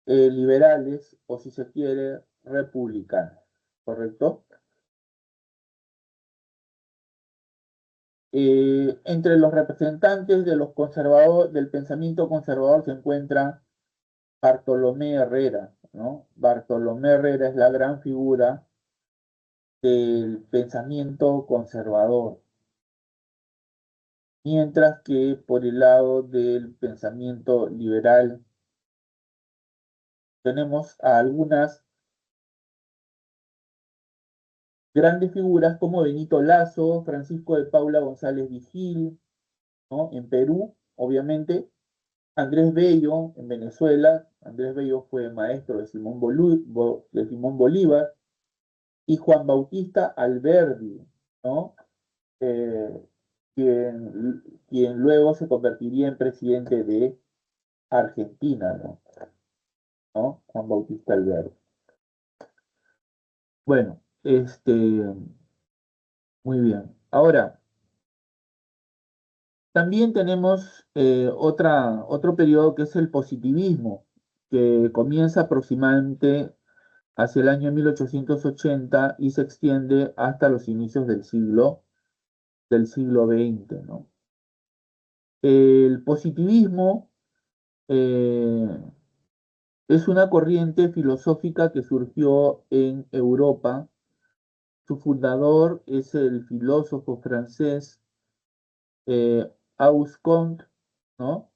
liberales o, si se quiere, republicanas. ¿Correcto? Entre los representantes de los del pensamiento conservador se encuentra Bartolomé Herrera, ¿no? Bartolomé Herrera es la gran figura del pensamiento conservador, mientras que por el lado del pensamiento liberal tenemos a algunas grandes figuras como Benito Lazo, Francisco de Paula González Vigil, ¿no? En Perú, obviamente, Andrés Bello en Venezuela. Andrés Bello fue maestro de Simón Bolívar, y Juan Bautista Alberdi, ¿no? Eh, quien luego se convertiría en presidente de Argentina, ¿no? ¿No? Juan Bautista Alberdi. Bueno, muy bien. Ahora, también tenemos otro periodo que es el positivismo, que comienza aproximadamente hacia el año 1880 y se extiende hasta los inicios del siglo XX, ¿no? El positivismo eh, es una corriente filosófica que surgió en Europa. Su fundador es el filósofo francés Auguste Comte, ¿no?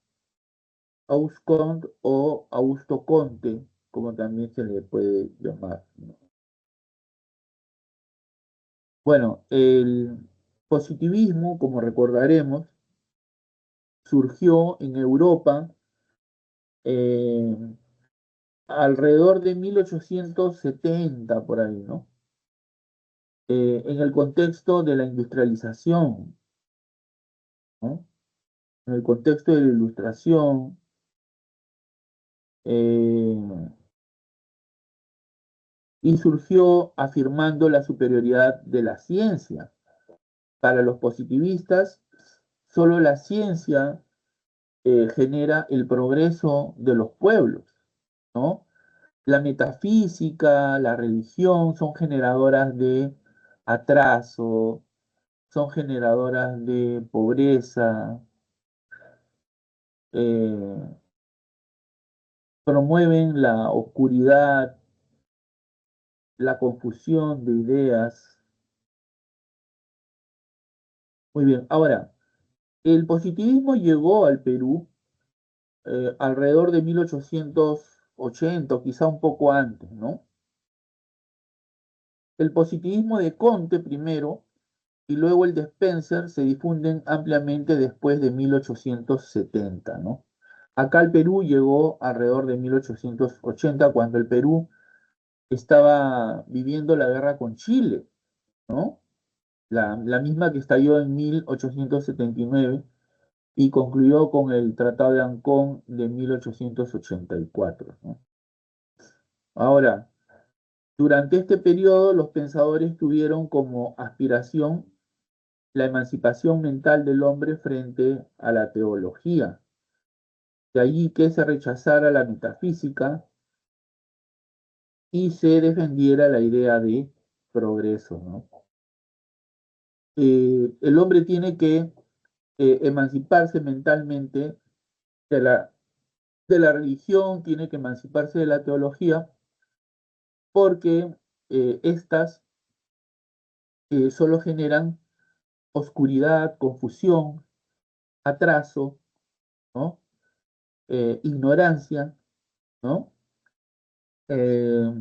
Auguste Comte o Augusto Conte, como también se le puede llamar, ¿no? Bueno, el positivismo, como recordaremos, surgió en Europa eh, alrededor de 1870, por ahí, ¿no? En el contexto de la industrialización, ¿no? En el contexto de la ilustración, eh, y surgió afirmando la superioridad de la ciencia. Para los positivistas, solo la ciencia genera el progreso de los pueblos, ¿no? La metafísica, la religión son generadoras de atraso, son generadoras de pobreza, eh, promueven la oscuridad, la confusión de ideas. Muy bien, ahora, el positivismo llegó al Perú alrededor de 1880, quizá un poco antes, ¿no? El positivismo de Comte primero y luego el de Spencer se difunden ampliamente después de 1870, ¿no? Acá el Perú llegó alrededor de 1880, cuando el Perú estaba viviendo la guerra con Chile, ¿no? La misma que estalló en 1879 y concluyó con el Tratado de Ancón de 1884, ¿no? Ahora, durante este periodo los pensadores tuvieron como aspiración la emancipación mental del hombre frente a la teología. De allí que se rechazara la metafísica y se defendiera la idea de progreso, ¿no? El hombre tiene que emanciparse mentalmente de la religión, tiene que emanciparse de la teología, porque estas solo generan oscuridad, confusión, atraso, ¿no? Ignorancia, ¿no? Eh,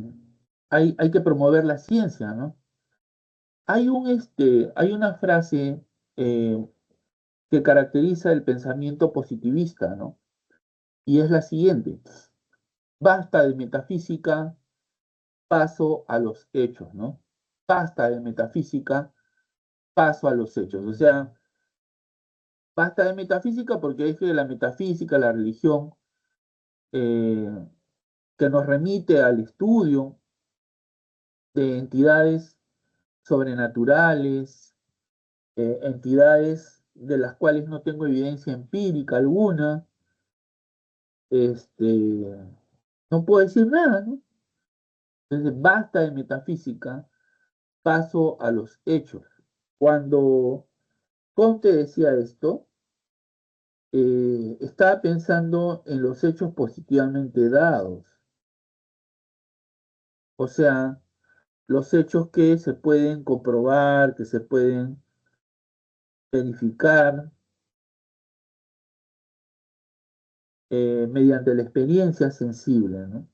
hay que promover la ciencia, ¿no? Hay una frase eh, que caracteriza el pensamiento positivista, ¿no? Y es la siguiente: basta de metafísica, paso a los hechos, ¿no? Basta de metafísica, paso a los hechos. O sea, basta de metafísica porque es que la metafísica, la religión, eh, que nos remite al estudio de entidades sobrenaturales, entidades de las cuales no tengo evidencia empírica alguna, no puedo decir nada, ¿no? Entonces, basta de metafísica, paso a los hechos. Cuando Comte decía esto, estaba pensando en los hechos positivamente dados, o sea, los hechos que se pueden comprobar, que se pueden verificar mediante la experiencia sensible, ¿no?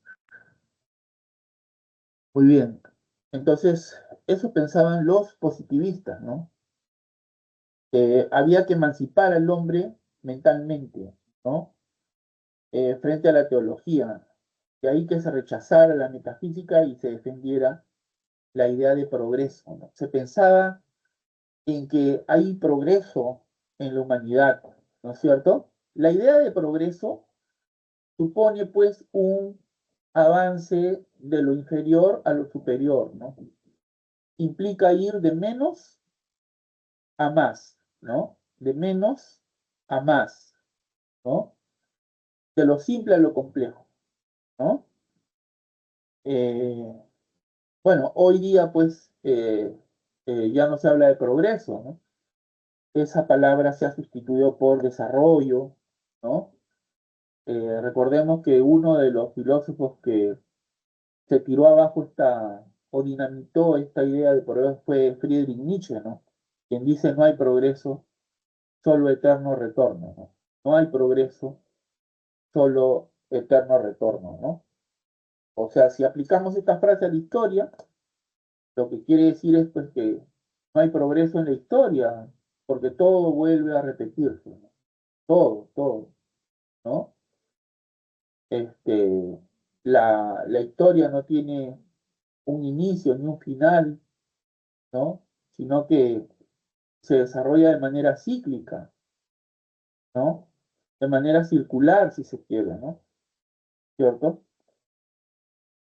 Muy bien. Entonces, eso pensaban los positivistas, ¿no? Había que emancipar al hombre mentalmente, ¿no? Frente a la teología. De ahí que se rechazara la metafísica y se defendiera la idea de progreso, ¿no? Se pensaba en que hay progreso en la humanidad, ¿no es cierto? La idea de progreso supone pues un avance de lo inferior a lo superior, ¿no? Implica ir de menos a más, ¿no? De menos a más, ¿no? De lo simple a lo complejo, ¿no? Eh, bueno, hoy día pues ya no se habla de progreso, ¿no? Esa palabra se ha sustituido por desarrollo, ¿no? Recordemos que uno de los filósofos que se tiró abajo o dinamitó esta idea de progreso fue Friedrich Nietzsche, ¿no? Quien dice no hay progreso, solo eterno retorno, ¿no? No hay progreso, solo eterno retorno, ¿no? O sea, si aplicamos esta frase a la historia, lo que quiere decir es pues que no hay progreso en la historia, porque todo vuelve a repetirse, ¿no? Todo, ¿no? Este, la historia no tiene un inicio ni un final, ¿no? Sino que se desarrolla de manera cíclica, ¿no? De manera circular, si se quiere, ¿no? ¿Cierto?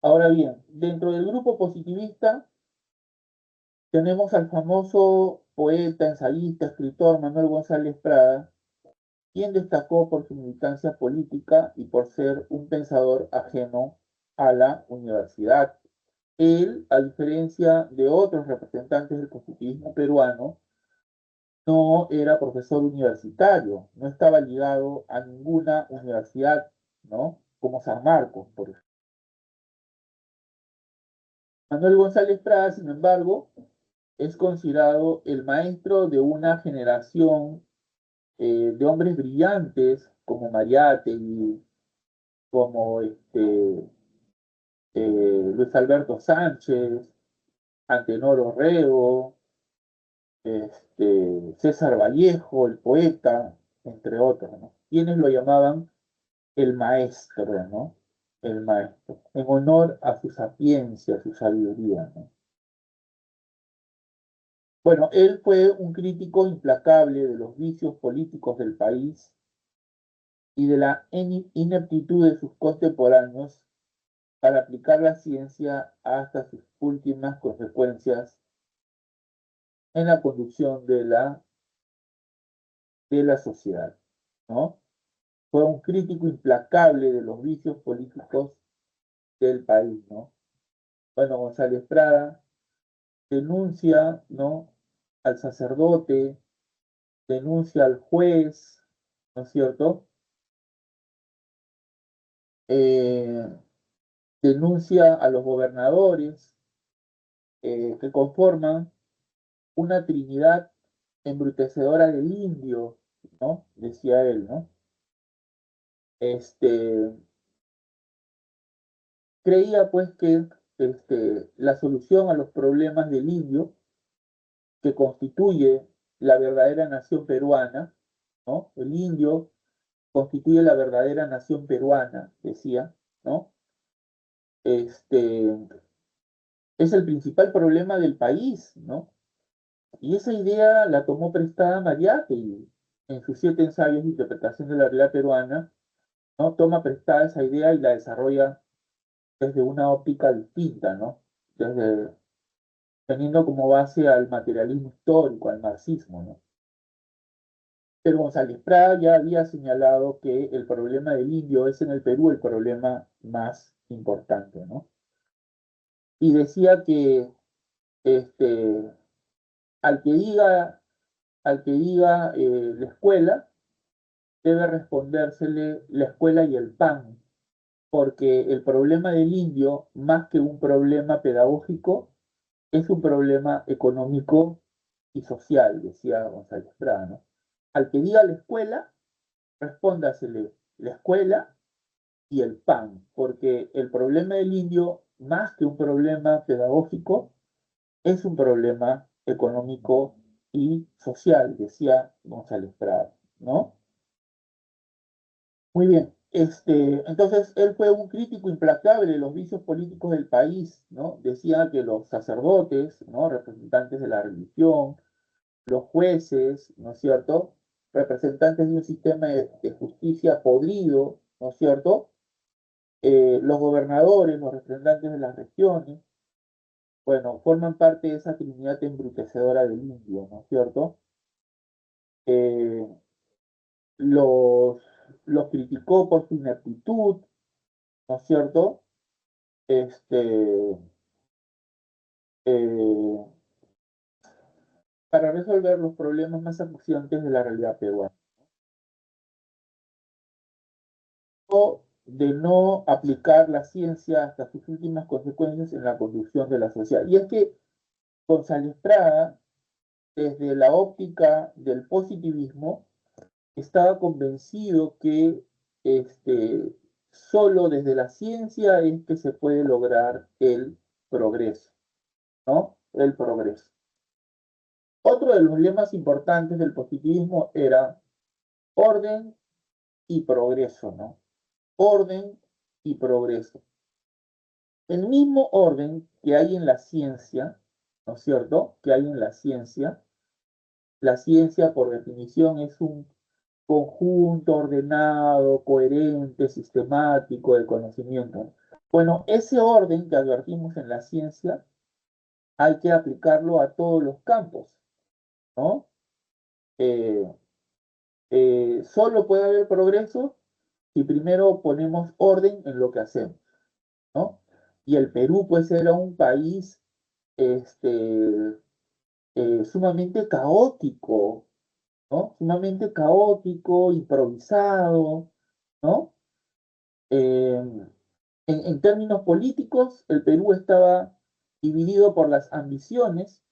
Ahora bien, dentro del grupo positivista tenemos al famoso poeta, ensayista, escritor Manuel González Prada, quien destacó por su militancia política y por ser un pensador ajeno a la universidad. Él, a diferencia de otros representantes del positivismo peruano, no era profesor universitario, no estaba ligado a ninguna universidad, ¿no? Como San Marcos, por ejemplo. Manuel González Prada, sin embargo, es considerado el maestro de una generación de hombres brillantes como Mariátegui, como Luis Alberto Sánchez, Antenor Orrego, César Vallejo, el poeta, entre otros, ¿no? Quienes lo llamaban el maestro, ¿no? El maestro, en honor a su sapiencia, a su sabiduría, ¿no? Bueno, él fue un crítico implacable de los vicios políticos del país y de la ineptitud de sus contemporáneos para aplicar la ciencia hasta sus últimas consecuencias en la conducción de la sociedad, ¿no? Fue un crítico implacable de los vicios políticos del país, ¿no? Bueno, González Prada denuncia, ¿no? Al sacerdote, denuncia al juez, ¿no es cierto? Eh, Denuncia a los gobernadores que conforman una trinidad embrutecedora del indio, ¿no? Decía él, ¿no? Este, creía pues que la solución a los problemas del indio, que constituye la verdadera nación peruana, ¿no? El indio constituye la verdadera nación peruana, decía, ¿no? Este, es el principal problema del país, ¿no? Y esa idea la tomó prestada Mariátegui en sus 7 ensayos de interpretación de la realidad peruana, ¿no? Toma prestada esa idea y la desarrolla desde una óptica distinta, ¿no? Desde, teniendo como base al materialismo histórico, al marxismo, ¿no? Pero González Prada ya había señalado que el problema del indio es en el Perú el problema más importante, ¿no? Y decía que este, al que diga, la escuela, debe respondérsele la escuela y el pan, porque el problema del indio, más que un problema pedagógico, es un problema económico y social, decía González Prada, ¿no? Al que diga la escuela, respóndasele la escuela y el pan, porque el problema del indio, más que un problema pedagógico, es un problema económico y social, decía González Prada, ¿no? Muy bien. Entonces, él fue un crítico implacable de los vicios políticos del país, ¿no? Decía que los sacerdotes, ¿no? Representantes de la religión, los jueces, ¿no es cierto? Representantes de un sistema de justicia podrido, ¿no es cierto? Los gobernadores, los representantes de las regiones, bueno, forman parte de esa trinidad embrutecedora del indio, ¿no es cierto? Eh, los, los criticó por su ineptitud, ¿no es cierto? Este, eh, para resolver los problemas más acuciantes de la realidad peruana. O de no aplicar la ciencia hasta sus últimas consecuencias en la conducción de la sociedad. Y es que González Prada, desde la óptica del positivismo, estaba convencido que solo desde la ciencia es que se puede lograr el progreso, ¿no? El progreso. Otro de los lemas importantes del positivismo era orden y progreso, ¿no? Orden y progreso. El mismo orden que hay en la ciencia, ¿no es cierto? Que hay en la ciencia por definición es un conjunto ordenado, coherente, sistemático de conocimiento. Bueno, ese orden que advertimos en la ciencia hay que aplicarlo a todos los campos, ¿no? Eh, solo puede haber progreso si primero ponemos orden en lo que hacemos, ¿no? Y el Perú, pues, era un país este, sumamente caótico, ¿no? Sumamente caótico, improvisado, ¿no? Eh, en términos políticos, el Perú estaba dividido por las ambiciones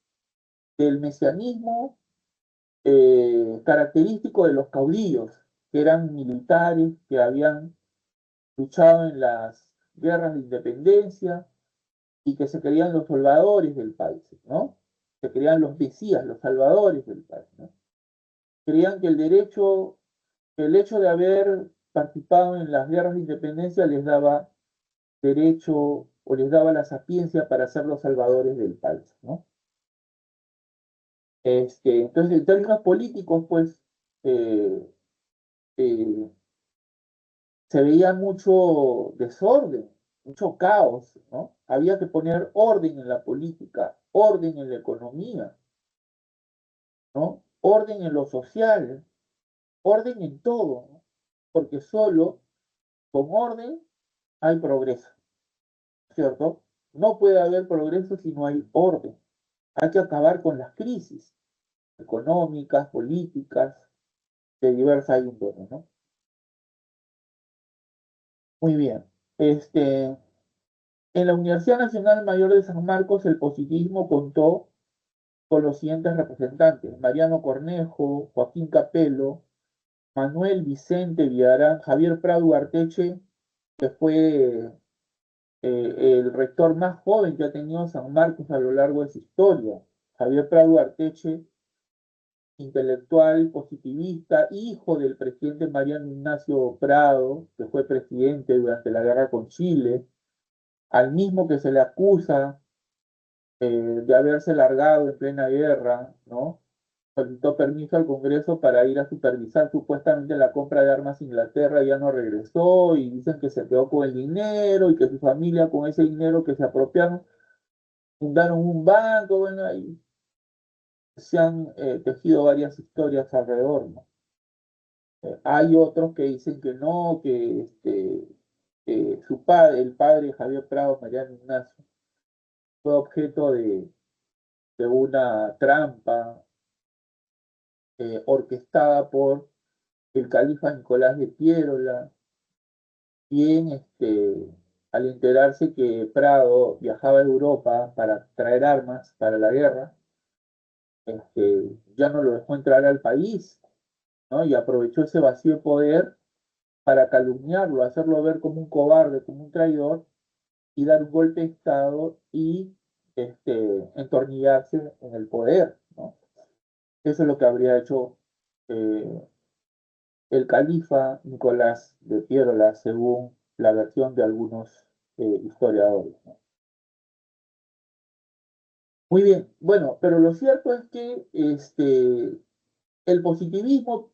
del mesianismo característico de los caudillos, que eran militares, que habían luchado en las guerras de independencia y que se creían los salvadores del país, ¿no? Se creían los mesías, los salvadores del país, ¿no? Creían que el hecho de haber participado en las guerras de independencia les daba derecho o les daba la sapiencia para ser los salvadores del país, ¿no? Entonces, en términos políticos, pues, eh, eh, se veía mucho desorden, mucho caos, ¿no? Había que poner orden en la política, orden en la economía, ¿no? Orden en lo social, orden en todo, ¿no? Porque solo con orden hay progreso, ¿cierto? No puede haber progreso si no hay orden. Hay que acabar con las crisis económicas, políticas, de diversa índole, ¿no? Muy bien. En la Universidad Nacional Mayor de San Marcos, el positivismo contó con los siguientes representantes: Mariano Cornejo, Joaquín Capello, Manuel Vicente Villarán, Javier Prado Ugarteche, que fue el rector más joven que ha tenido San Marcos a lo largo de su historia. Javier Prado Ugarteche, intelectual positivista, hijo del presidente Mariano Ignacio Prado, que fue presidente durante la guerra con Chile, al mismo que se le acusa de haberse largado en plena guerra, ¿no? Solicitó permiso al Congreso para ir a supervisar supuestamente la compra de armas a Inglaterra y ya no regresó, y dicen que se quedó con el dinero y que su familia con ese dinero que se apropiaron fundaron un banco. Bueno, ahí se han tejido varias historias alrededor, ¿no? Hay otros que dicen que no, que su padre, el padre Javier Prado, Mariano Ignacio, fue objeto de una trampa orquestada por el califa Nicolás de Piérola, quien al enterarse que Prado viajaba a Europa para traer armas para la guerra, ya no lo dejó entrar al país, ¿no? Y aprovechó ese vacío de poder para calumniarlo, hacerlo ver como un cobarde, como un traidor, y dar un golpe de Estado y entornillarse en el poder, ¿no? Eso es lo que habría hecho eh, el califa Nicolás de Piérola, según la versión de algunos historiadores, ¿no? Muy bien, bueno, pero lo cierto es que el positivismo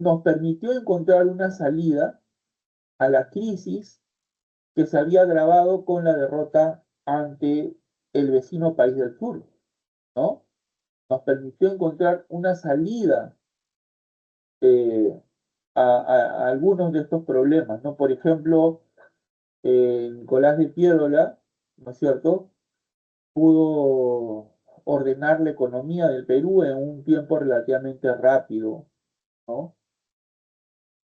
nos permitió encontrar una salida a la crisis que se había agravado con la derrota ante el vecino país del sur, ¿no? Nos permitió encontrar una salida eh, a algunos de estos problemas, ¿no? Por ejemplo, Nicolás de Piérola, ¿no es cierto?, pudo ordenar la economía del Perú en un tiempo relativamente rápido, ¿no?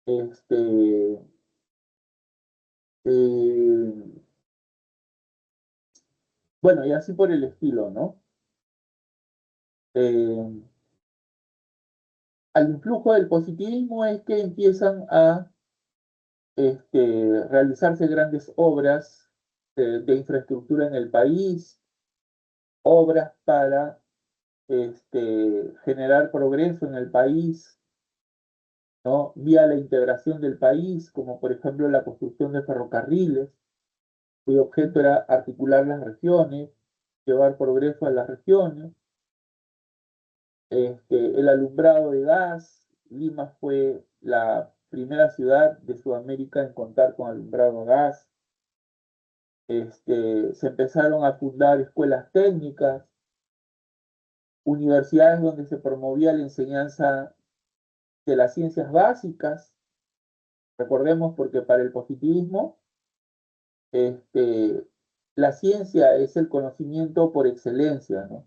Este, eh, bueno, y así por el estilo, ¿no? Eh, al influjo del positivismo es que empiezan a realizarse grandes obras de infraestructura en el país, obras para generar progreso en el país, ¿no? Vía la integración del país, como por ejemplo la construcción de ferrocarriles, cuyo objeto era articular las regiones, llevar progreso a las regiones, el alumbrado de gas. Lima fue la primera ciudad de Sudamérica en contar con alumbrado de gas. Se empezaron a fundar escuelas técnicas, universidades donde se promovía la enseñanza de las ciencias básicas. Recordemos, porque para el positivismo, la ciencia es el conocimiento por excelencia, ¿no?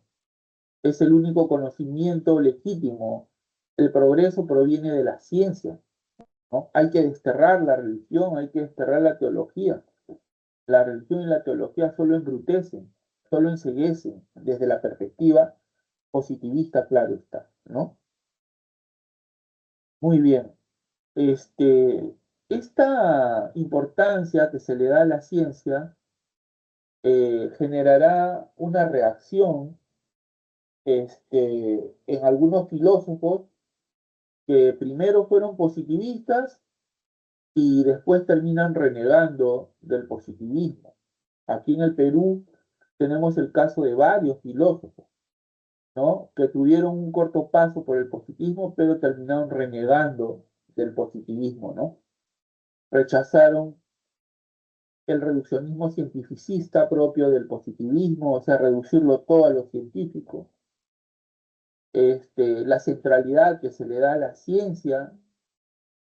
Es el único conocimiento legítimo. El progreso proviene de la ciencia, ¿no? Hay que desterrar la religión, hay que desterrar la teología. La religión y la teología solo embrutecen, solo enceguecen desde la perspectiva positivista, claro está, ¿no? Muy bien. Esta importancia que se le da a la ciencia generará una reacción en algunos filósofos que primero fueron positivistas y después terminan renegando del positivismo. Aquí en el Perú tenemos el caso de varios filósofos, ¿no?, que tuvieron un corto paso por el positivismo, pero terminaron renegando del positivismo, ¿no? Rechazaron el reduccionismo cientificista propio del positivismo, o sea, reducirlo todo a lo científico, la centralidad que se le da a la ciencia,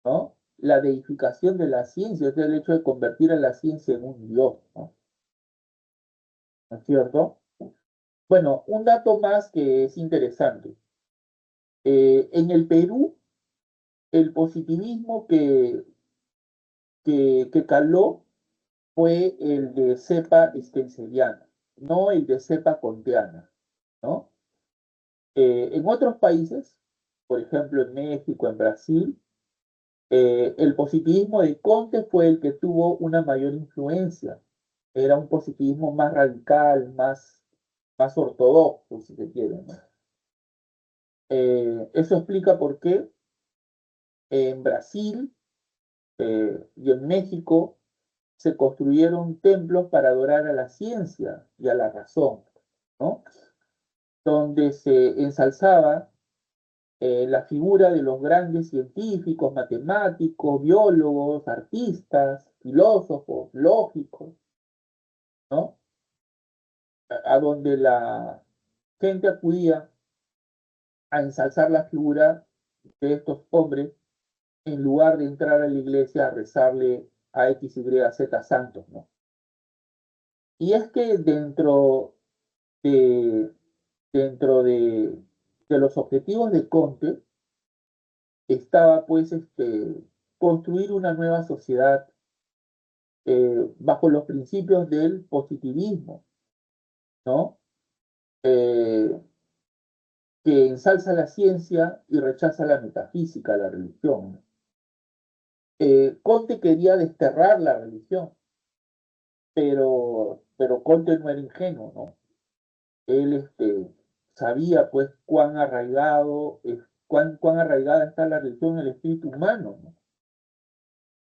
¿no? La deificación de la ciencia, es el hecho de convertir a la ciencia en un dios, ¿no? ¿No es cierto? Bueno, un dato más que es interesante. En el Perú, el positivismo que caló fue el de cepa stenceriana, no el de cepa conteana, ¿no? En otros países, por ejemplo en México, en Brasil, El positivismo de Comte fue el que tuvo una mayor influencia. Era un positivismo más radical, más ortodoxo, si se quiere, ¿no? Eso explica por qué en Brasil y en México se construyeron templos para adorar a la ciencia y a la razón, ¿no? Donde se ensalzaba la figura de los grandes científicos, matemáticos, biólogos, artistas, filósofos, lógicos, ¿no? A donde la gente acudía a ensalzar la figura de estos hombres en lugar de entrar a la iglesia a rezarle a X, Y, Z santos, ¿no? Y es que de, dentro de los objetivos de Comte estaba pues construir una nueva sociedad bajo los principios del positivismo, ¿no? Eh, que ensalza la ciencia y rechaza la metafísica, la religión. Comte quería desterrar la religión, pero Comte no era ingenuo, ¿no? Él sabía pues cuán arraigada está la religión en el espíritu humano, ¿no?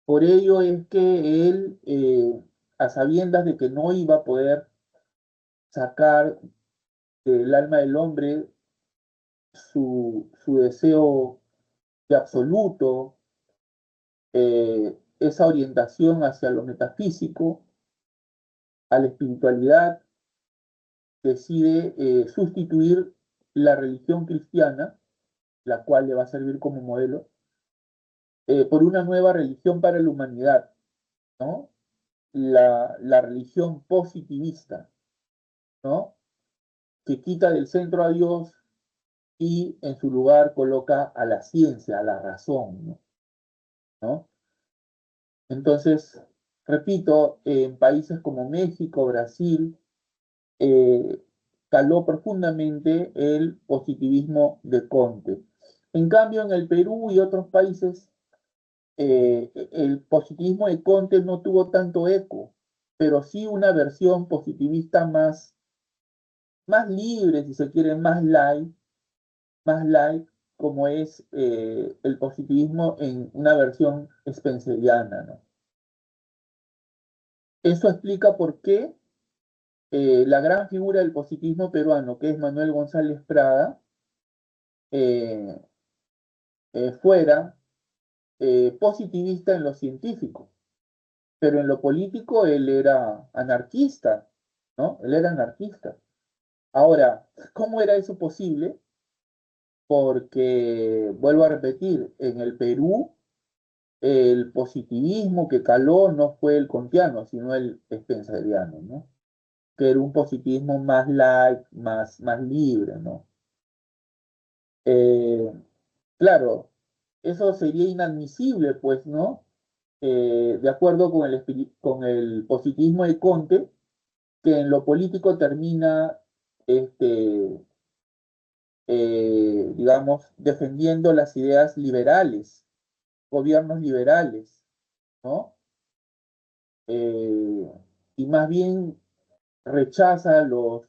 Por ello es que él, a sabiendas de que no iba a poder sacar del alma del hombre su deseo de absoluto, esa orientación hacia lo metafísico, a la espiritualidad, decide sustituir la religión cristiana, la cual le va a servir como modelo, por una nueva religión para la humanidad, ¿no? La religión positivista, ¿no? Que quita del centro a Dios y en su lugar coloca a la ciencia, a la razón, ¿no? Entonces, repito, en países como México, Brasil, eh, caló profundamente el positivismo de Comte. En cambio, en el Perú y otros países, el positivismo de Comte no tuvo tanto eco, pero sí una versión positivista más libre, si se quiere, más light, como es el positivismo en una versión spenceriana, ¿no? Eso explica por qué la gran figura del positivismo peruano, que es Manuel González Prada, eh, fuera positivista en lo científico, pero en lo político él era anarquista, ¿no? Él era anarquista. Ahora, ¿cómo era eso posible? Porque, vuelvo a repetir, en el Perú el positivismo que caló no fue el kantiano, sino el spenceriano, ¿no? Que era un positivismo más light, más libre, ¿no? Eh, claro, eso sería inadmisible, pues, ¿no? De acuerdo con el positivismo de Comte, que en lo político termina, digamos, defendiendo las ideas liberales, gobiernos liberales, ¿no? Eh, y más bien rechaza los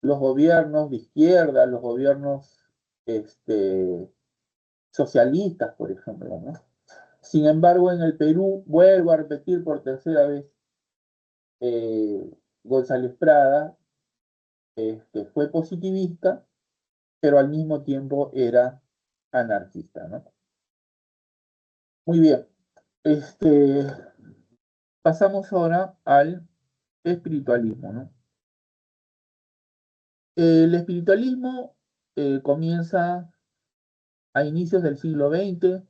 gobiernos de izquierda, los gobiernos este, socialistas, por ejemplo, ¿no? Sin embargo, en el Perú, vuelvo a repetir por tercera vez, eh, González Prada fue positivista, pero al mismo tiempo era anarquista, ¿no? Muy bien, este, pasamos ahora al espiritualismo, ¿no? El espiritualismo comienza a inicios del siglo XX.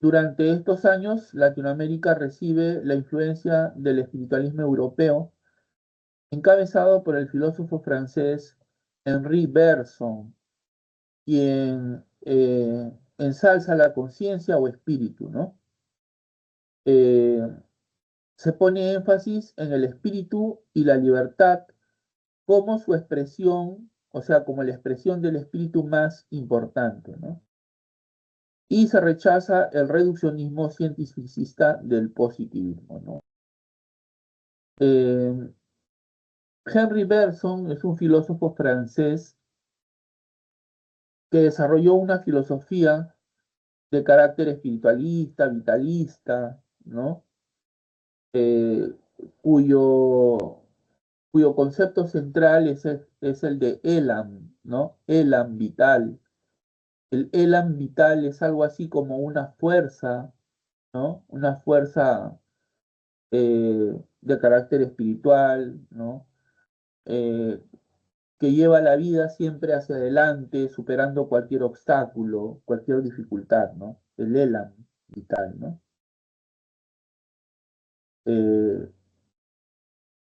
Durante estos años, Latinoamérica recibe la influencia del espiritualismo europeo, encabezado por el filósofo francés Henri Bergson, quien ensalza la conciencia o espíritu, ¿no? Eh, Se pone énfasis en el espíritu y la libertad como su expresión, o sea, como la expresión del espíritu más importante, ¿no? y se rechaza el reduccionismo cientificista del positivismo, ¿no? Henri Bergson es un filósofo francés que desarrolló una filosofía de carácter espiritualista, vitalista, ¿no? Eh, cuyo, cuyo concepto central es el de Elam, ¿no? Elam vital. El Elam vital es algo así como una fuerza, ¿no? Una fuerza de carácter espiritual, ¿no? Eh, que lleva la vida siempre hacia adelante, superando cualquier obstáculo, cualquier dificultad, ¿no? El Elam vital, ¿no? Eh,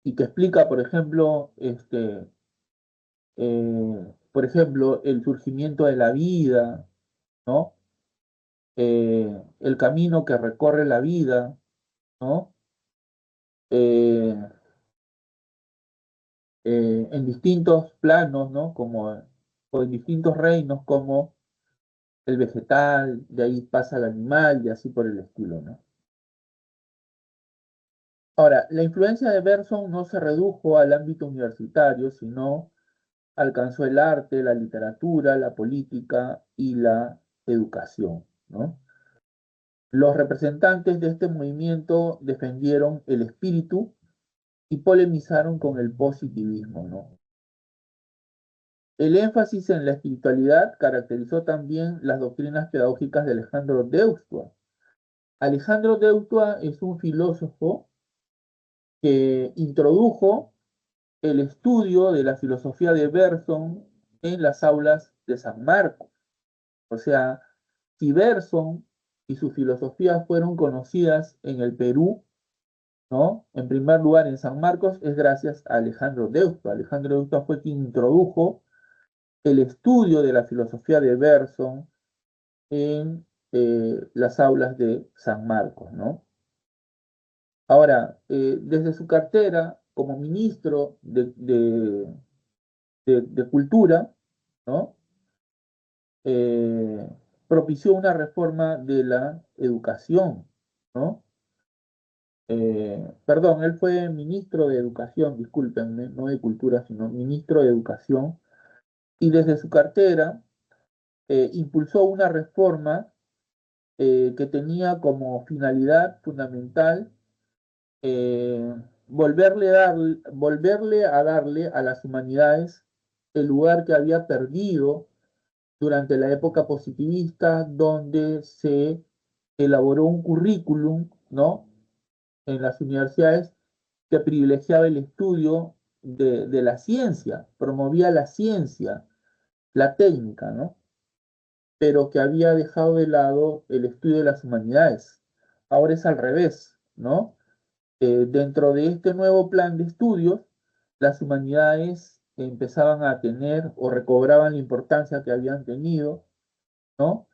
y que explica, por ejemplo, el surgimiento de la vida, ¿no? El camino que recorre la vida, ¿no? Eh, en distintos planos, ¿no? O en distintos reinos, como el vegetal, de ahí pasa al animal y así por el estilo, ¿no? Ahora, la influencia de Bergson no se redujo al ámbito universitario, sino alcanzó el arte, la literatura, la política y la educación, ¿no? Los representantes de este movimiento defendieron el espíritu y polemizaron con el positivismo, ¿no? El énfasis en la espiritualidad caracterizó también las doctrinas pedagógicas de Alejandro Deusto. Alejandro Deusto es un filósofo que introdujo el estudio de la filosofía de Bergson en las aulas de San Marcos. O sea, si Bergson y su filosofía fueron conocidas en el Perú, ¿no? En primer lugar, en San Marcos, es gracias a Alejandro Deusto. Alejandro Deusto fue quien introdujo el estudio de la filosofía de Bergson en las aulas de San Marcos, ¿no? Ahora, desde su cartera como ministro de Cultura, ¿no? Eh, propició una reforma de la educación, ¿no? Perdón, él fue ministro de Educación, discúlpenme, no de Cultura, sino ministro de Educación, y desde su cartera impulsó una reforma que tenía como finalidad fundamental eh, volverle a darle a las humanidades el lugar que había perdido durante la época positivista, donde se elaboró un currículum, ¿no? En las universidades que privilegiaba el estudio de la ciencia, promovía la ciencia, la técnica, ¿no? Pero que había dejado de lado el estudio de las humanidades. Ahora es al revés, ¿no? Dentro de este nuevo plan de estudios, las humanidades empezaban a tener o recobraban la importancia que habían tenido, ¿no?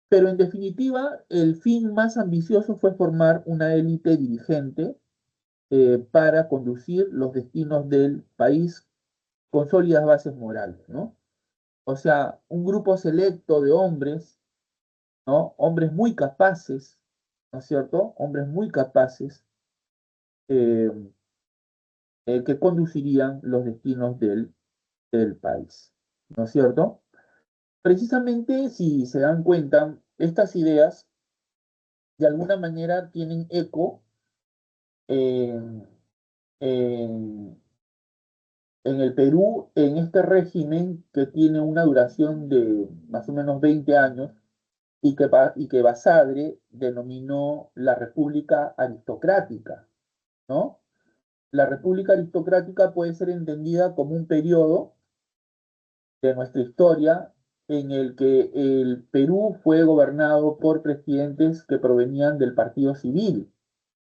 Pero en definitiva, el fin más ambicioso fue formar una élite dirigente para conducir los destinos del país con sólidas bases morales, ¿no? O sea, un grupo selecto de hombres, ¿no? Hombres muy capaces, ¿no es cierto? Hombres muy capaces eh, que conducirían los destinos del país, ¿no es cierto? Precisamente, si se dan cuenta, estas ideas de alguna manera tienen eco en, en, en el Perú, en este régimen que tiene una duración de más o menos 20 años y que Basadre denominó la República Aristocrática, ¿no? La República Aristocrática puede ser entendida como un periodo de nuestra historia en el que el Perú fue gobernado por presidentes que provenían del Partido Civil,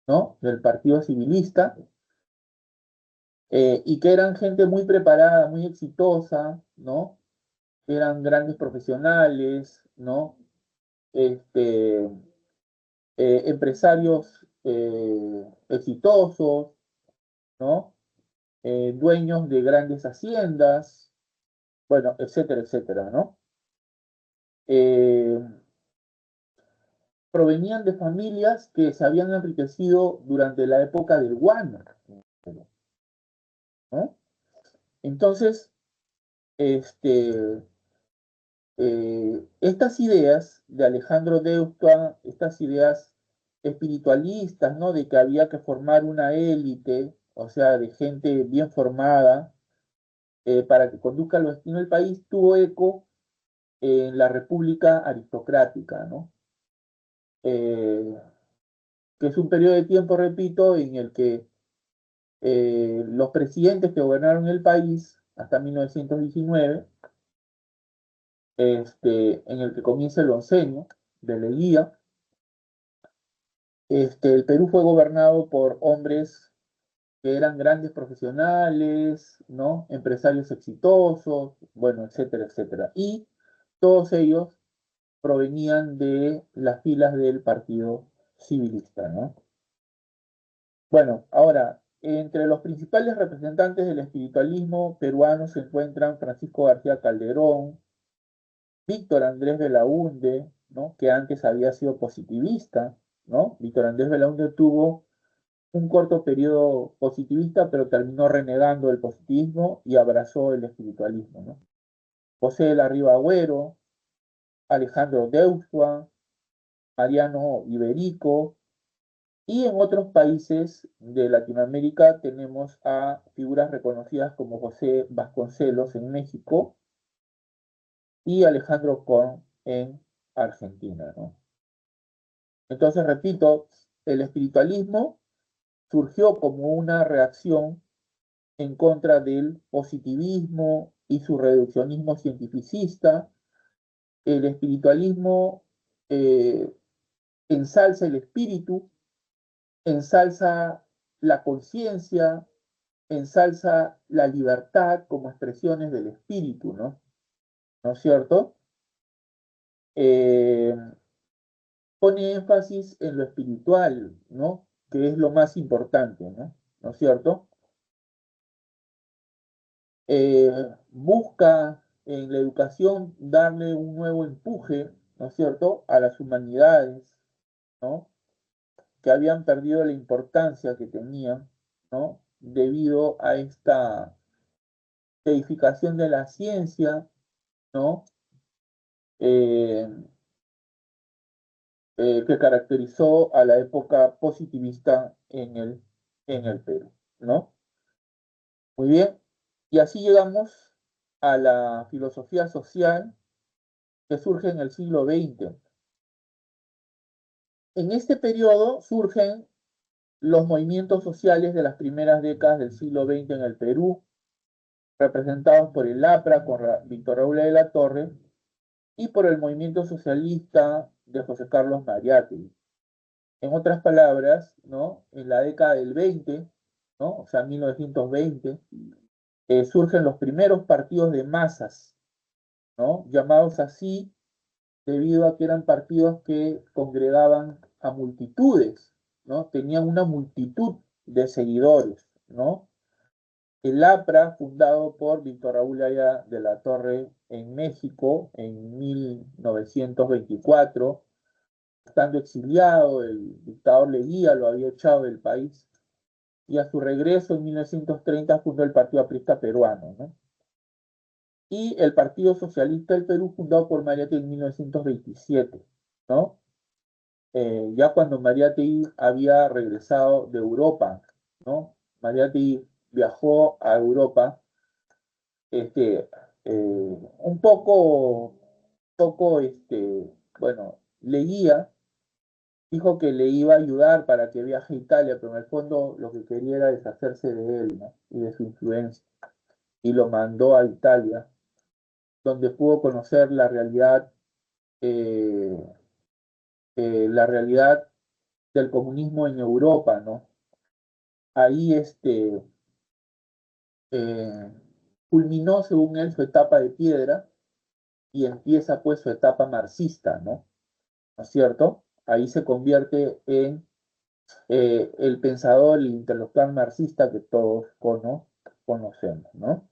¿no? Del Partido Civilista, y que eran gente muy preparada, muy exitosa, ¿no? Eran grandes profesionales, ¿no? Este, empresarios exitosos, ¿no? Dueños de grandes haciendas, bueno, etcétera, etcétera, ¿no? provenían de familias que se habían enriquecido durante la época del guano, ¿no? Entonces, este, estas ideas de Alejandro Deutschmann, estas ideas espiritualistas, ¿no? De que había que formar una élite, o sea, de gente bien formada, para que conduzca los destinos del país, tuvo eco en la República Aristocrática, ¿no? Eh, que es un periodo de tiempo, repito, en el que los presidentes que gobernaron el país hasta 1919, en el que comienza el oncenio de Leguía, el Perú fue gobernado por hombres que eran grandes profesionales, ¿no? Empresarios exitosos, bueno, etcétera, etcétera. Y todos ellos provenían de las filas del Partido Civilista, ¿no? Bueno, ahora, entre los principales representantes del espiritualismo peruano se encuentran Francisco García Calderón, Víctor Andrés Belaúnde, ¿no? Que antes había sido positivista, ¿no? Víctor Andrés Belaúnde tuvo un corto periodo positivista, pero terminó renegando el positivismo y abrazó el espiritualismo, ¿no? José de la Riva Agüero, Alejandro Deutschmann, Mariano Iberico, y en otros países de Latinoamérica tenemos a figuras reconocidas como José Vasconcelos en México y Alejandro Korn en Argentina, ¿no? Entonces, repito, el espiritualismo surgió como una reacción en contra del positivismo y su reduccionismo cientificista. El espiritualismo eh, ensalza el espíritu, ensalza la conciencia, ensalza la libertad como expresiones del espíritu, ¿no? ¿No es cierto? Eh, Pone énfasis en lo espiritual, ¿no? Que es lo más importante, ¿no? ¿No es cierto? Busca en la educación darle un nuevo empuje, ¿no es cierto?, a las humanidades, ¿no? Que habían perdido la importancia que tenían, ¿no? Debido a esta edificación de la ciencia, ¿no? Eh, que caracterizó a la época positivista en el Perú, ¿no? Muy bien, y así llegamos a la filosofía social que surge en el siglo XX. En este periodo surgen los movimientos sociales de las primeras décadas del siglo XX en el Perú, representados por el APRA con Víctor Raúl de la Torre y por el movimiento socialista de José Carlos Mariátegui. En otras palabras, ¿no? En la década del 20, ¿no? O sea, 1920, surgen los primeros partidos de masas, ¿no? Llamados así debido a que eran partidos que congregaban a multitudes, ¿no? Tenían una multitud de seguidores, ¿no? El APRA, fundado por Víctor Raúl Aya de la Torre en México en 1924, estando exiliado, el dictador Leguía lo había echado del país, y a su regreso en 1930 fundó el Partido Aprista Peruano, ¿no? Y el Partido Socialista del Perú, fundado por Mariátegui en 1927, ¿no? Ya cuando Mariátegui había regresado de Europa, ¿no? Mariátegui viajó a Europa, este, un poco, bueno, Leguía dijo que le iba a ayudar para que viaje a Italia, pero en el fondo lo que quería era deshacerse de él, ¿no? Y de su influencia, y lo mandó a Italia, donde pudo conocer eh, la realidad del comunismo en Europa, ¿no? Ahí eh, culminó, según él, su etapa de piedra y empieza pues su etapa marxista, ¿No es cierto? Ahí se convierte en el pensador, el intelectual marxista que todos conocemos, ¿no?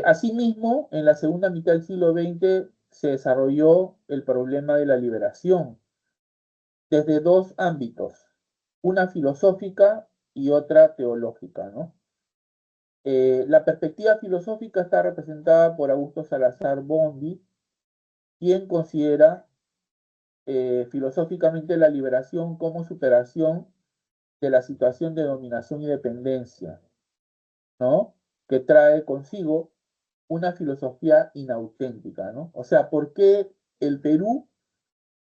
Asimismo, en la segunda mitad del siglo XX se desarrolló el problema de la liberación desde dos ámbitos, una filosófica y otra teológica, ¿no? La perspectiva filosófica está representada por Augusto Salazar Bondy, quien considera filosóficamente la liberación como superación de la situación de dominación y dependencia, ¿no? Que trae consigo una filosofía inauténtica, ¿no? O sea, ¿por qué el Perú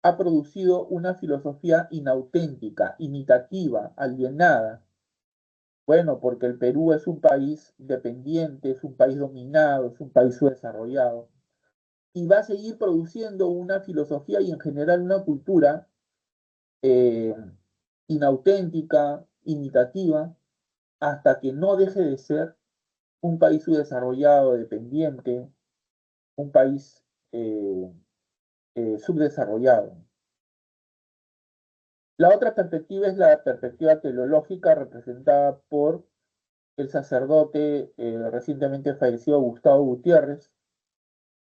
ha producido una filosofía inauténtica, imitativa, alienada? Bueno, porque el Perú es un país dependiente, es un país dominado, es un país subdesarrollado, y va a seguir produciendo una filosofía y en general una cultura eh, inauténtica, imitativa, hasta que no deje de ser un país subdesarrollado, dependiente, un país subdesarrollado. La otra perspectiva es la perspectiva teleológica representada por el sacerdote recientemente fallecido Gustavo Gutiérrez,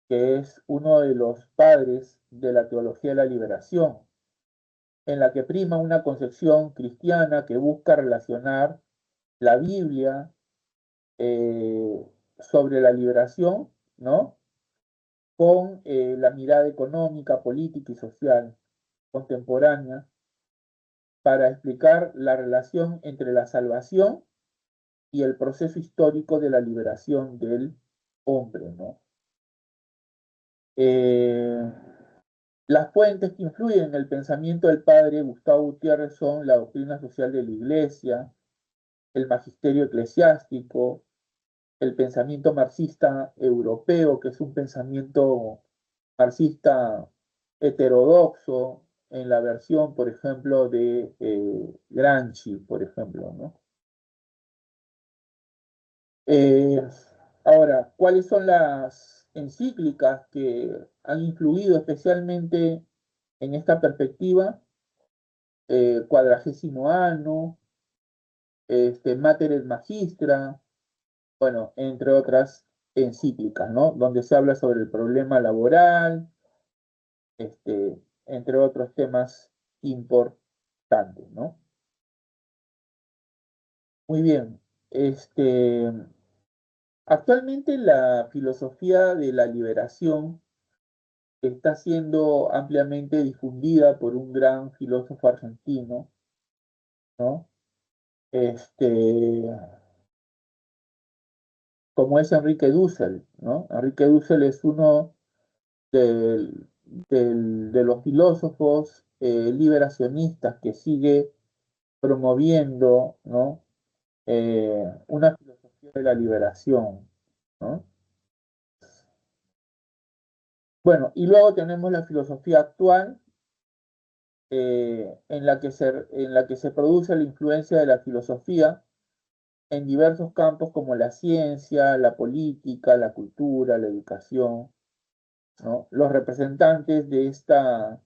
que es uno de los padres de la teología de la liberación, en la que prima una concepción cristiana que busca relacionar la Biblia sobre la liberación, ¿no? Con la mirada económica, política y social contemporánea para explicar la relación entre la salvación y el proceso histórico de la liberación del hombre, ¿no? Eh, las fuentes que influyen en el pensamiento del padre Gustavo Gutiérrez son la doctrina social de la Iglesia, el magisterio eclesiástico, el pensamiento marxista europeo, que es un pensamiento marxista heterodoxo, en la versión, por ejemplo, de Gramsci, por ejemplo, ¿no? Eh, Ahora, ¿cuáles son las encíclicas que han influido especialmente en esta perspectiva? Quadragésimo Anno, Mater et Magistra, bueno, entre otras encíclicas, ¿no? Donde se habla sobre el problema laboral, entre otros temas importantes, ¿no? Muy bien. Actualmente la filosofía de la liberación está siendo ampliamente difundida por un gran filósofo argentino, ¿no? Este, Como es Enrique Dussel, ¿no? Enrique Dussel es uno de los filósofos liberacionistas que sigue promoviendo, ¿no? Una filosofía de la liberación, ¿no? Bueno, y luego tenemos la filosofía actual, en la que se produce la influencia de la filosofía en diversos campos como la ciencia, la política, la cultura, la educación, ¿no? Los representantes de esta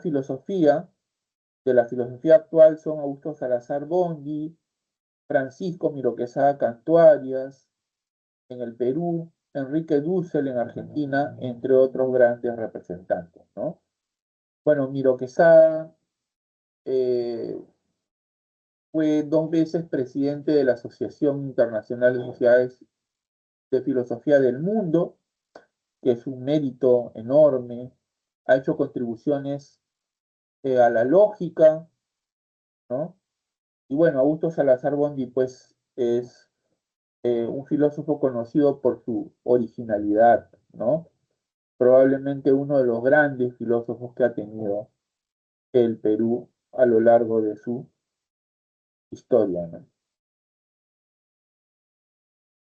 filosofía, de la filosofía actual, son Augusto Salazar Bondy, Francisco Miro Quesada Cantuarias en el Perú, Enrique Dussel en Argentina, entre otros grandes representantes, ¿no? Bueno, Miro Quesada eh, fue dos veces presidente de la Asociación Internacional de Sociedades de Filosofía del Mundo, que es un mérito enorme. Ha hecho contribuciones a la lógica, ¿no? Y bueno, Augusto Salazar Bondy, pues, es un filósofo conocido por su originalidad, ¿no? Probablemente uno de los grandes filósofos que ha tenido el Perú a lo largo de su historia, ¿no?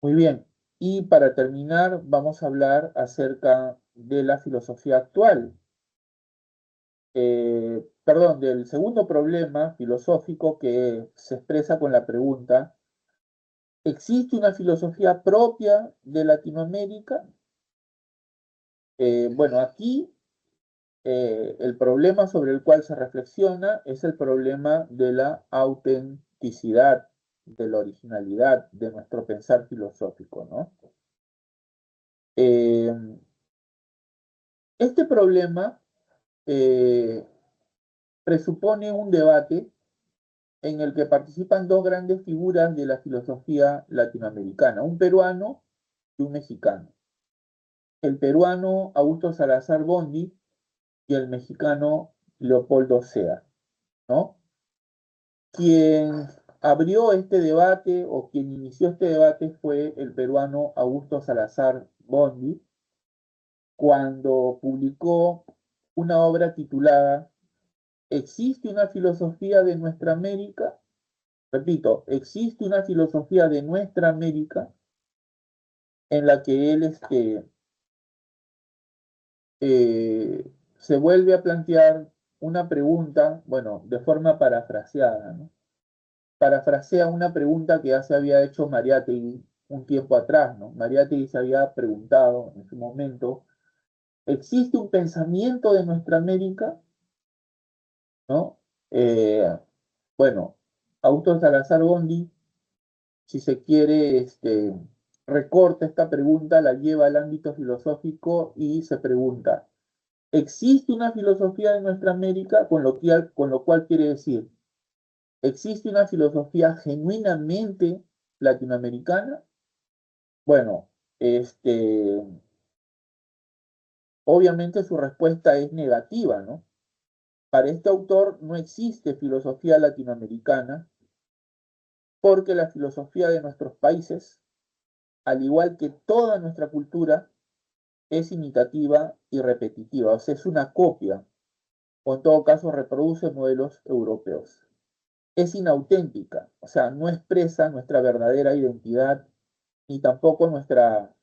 Muy bien, y para terminar vamos a hablar acerca de la filosofía actual. Perdón, del segundo problema filosófico que se expresa con la pregunta, ¿existe una filosofía propia de Latinoamérica? Bueno, aquí el problema sobre el cual se reflexiona es el problema de la autenticidad, de la originalidad de nuestro pensar filosófico, ¿no? Eh, este problema presupone un debate en el que participan dos grandes figuras de la filosofía latinoamericana, un peruano y un mexicano. El peruano Augusto Salazar Bondy y el mexicano Leopoldo Sea, ¿no? Quien abrió este debate o quien inició este debate fue el peruano Augusto Salazar Bondy, cuando publicó una obra titulada ¿Existe una filosofía de nuestra América? Repito, existe una filosofía de nuestra América en la que él se vuelve a plantear una pregunta, bueno, de forma parafraseada, ¿no? Parafrasea una pregunta que ya se había hecho Mariátegui un tiempo atrás, ¿no? Mariátegui se había preguntado en su momento, ¿existe un pensamiento de nuestra América? ¿No? Eh, bueno, Augusto Salazar Bondy, si se quiere, recorta esta pregunta, la lleva al ámbito filosófico y se pregunta, ¿existe una filosofía de nuestra América? Con lo cual quiere decir, ¿existe una filosofía genuinamente latinoamericana? Bueno, obviamente su respuesta es negativa, ¿no? Para este autor no existe filosofía latinoamericana porque la filosofía de nuestros países, al igual que toda nuestra cultura, es imitativa y repetitiva, o sea, es una copia, o en todo caso reproduce modelos europeos. Es inauténtica, o sea, no expresa nuestra verdadera identidad ni tampoco nuestra,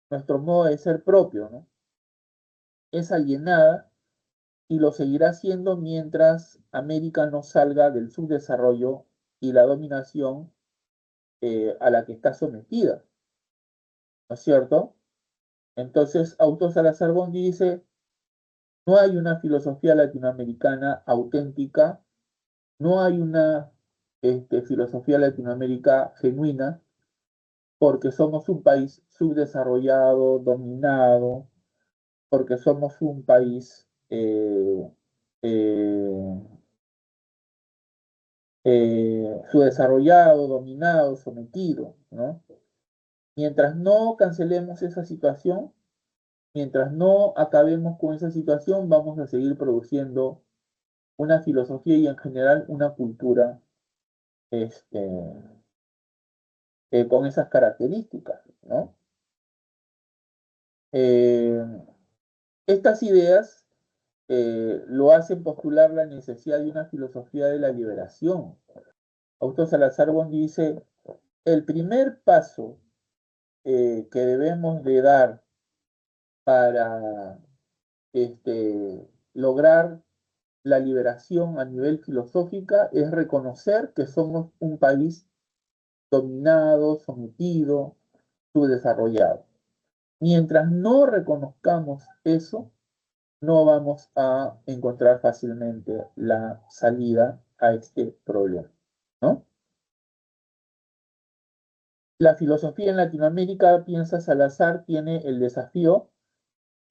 nuestro modo de ser propio, ¿no? Es alienada y lo seguirá siendo mientras América no salga del subdesarrollo y la dominación a la que está sometida, ¿no es cierto? Entonces, Augusto Salazar Bondy dice, no hay una filosofía latinoamericana auténtica, no hay una filosofía latinoamérica genuina, porque somos un país subdesarrollado, dominado, porque somos un país eh, subdesarrollado, dominado, sometido, ¿no? Mientras no cancelemos esa situación, mientras no acabemos con esa situación, vamos a seguir produciendo una filosofía y en general una cultura este, con esas características, ¿no? Eh, estas ideas lo hacen postular la necesidad de una filosofía de la liberación. Augusto Salazar Bondy dice, el primer paso que debemos de dar para lograr la liberación a nivel filosófica es reconocer que somos un país dominado, sometido, subdesarrollado. Mientras no reconozcamos eso, no vamos a encontrar fácilmente la salida a este problema, ¿no? La filosofía en Latinoamérica, piensa Salazar, tiene el desafío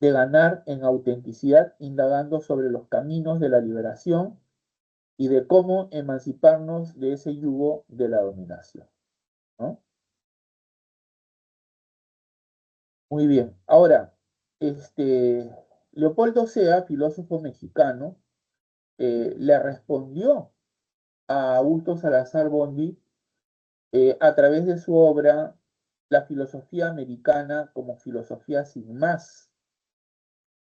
de ganar en autenticidad, indagando sobre los caminos de la liberación y de cómo emanciparnos de ese yugo de la dominación, ¿no? Muy bien. Ahora, Leopoldo Sea, filósofo mexicano, le respondió a Augusto Salazar Bondy a través de su obra La filosofía americana como filosofía sin más.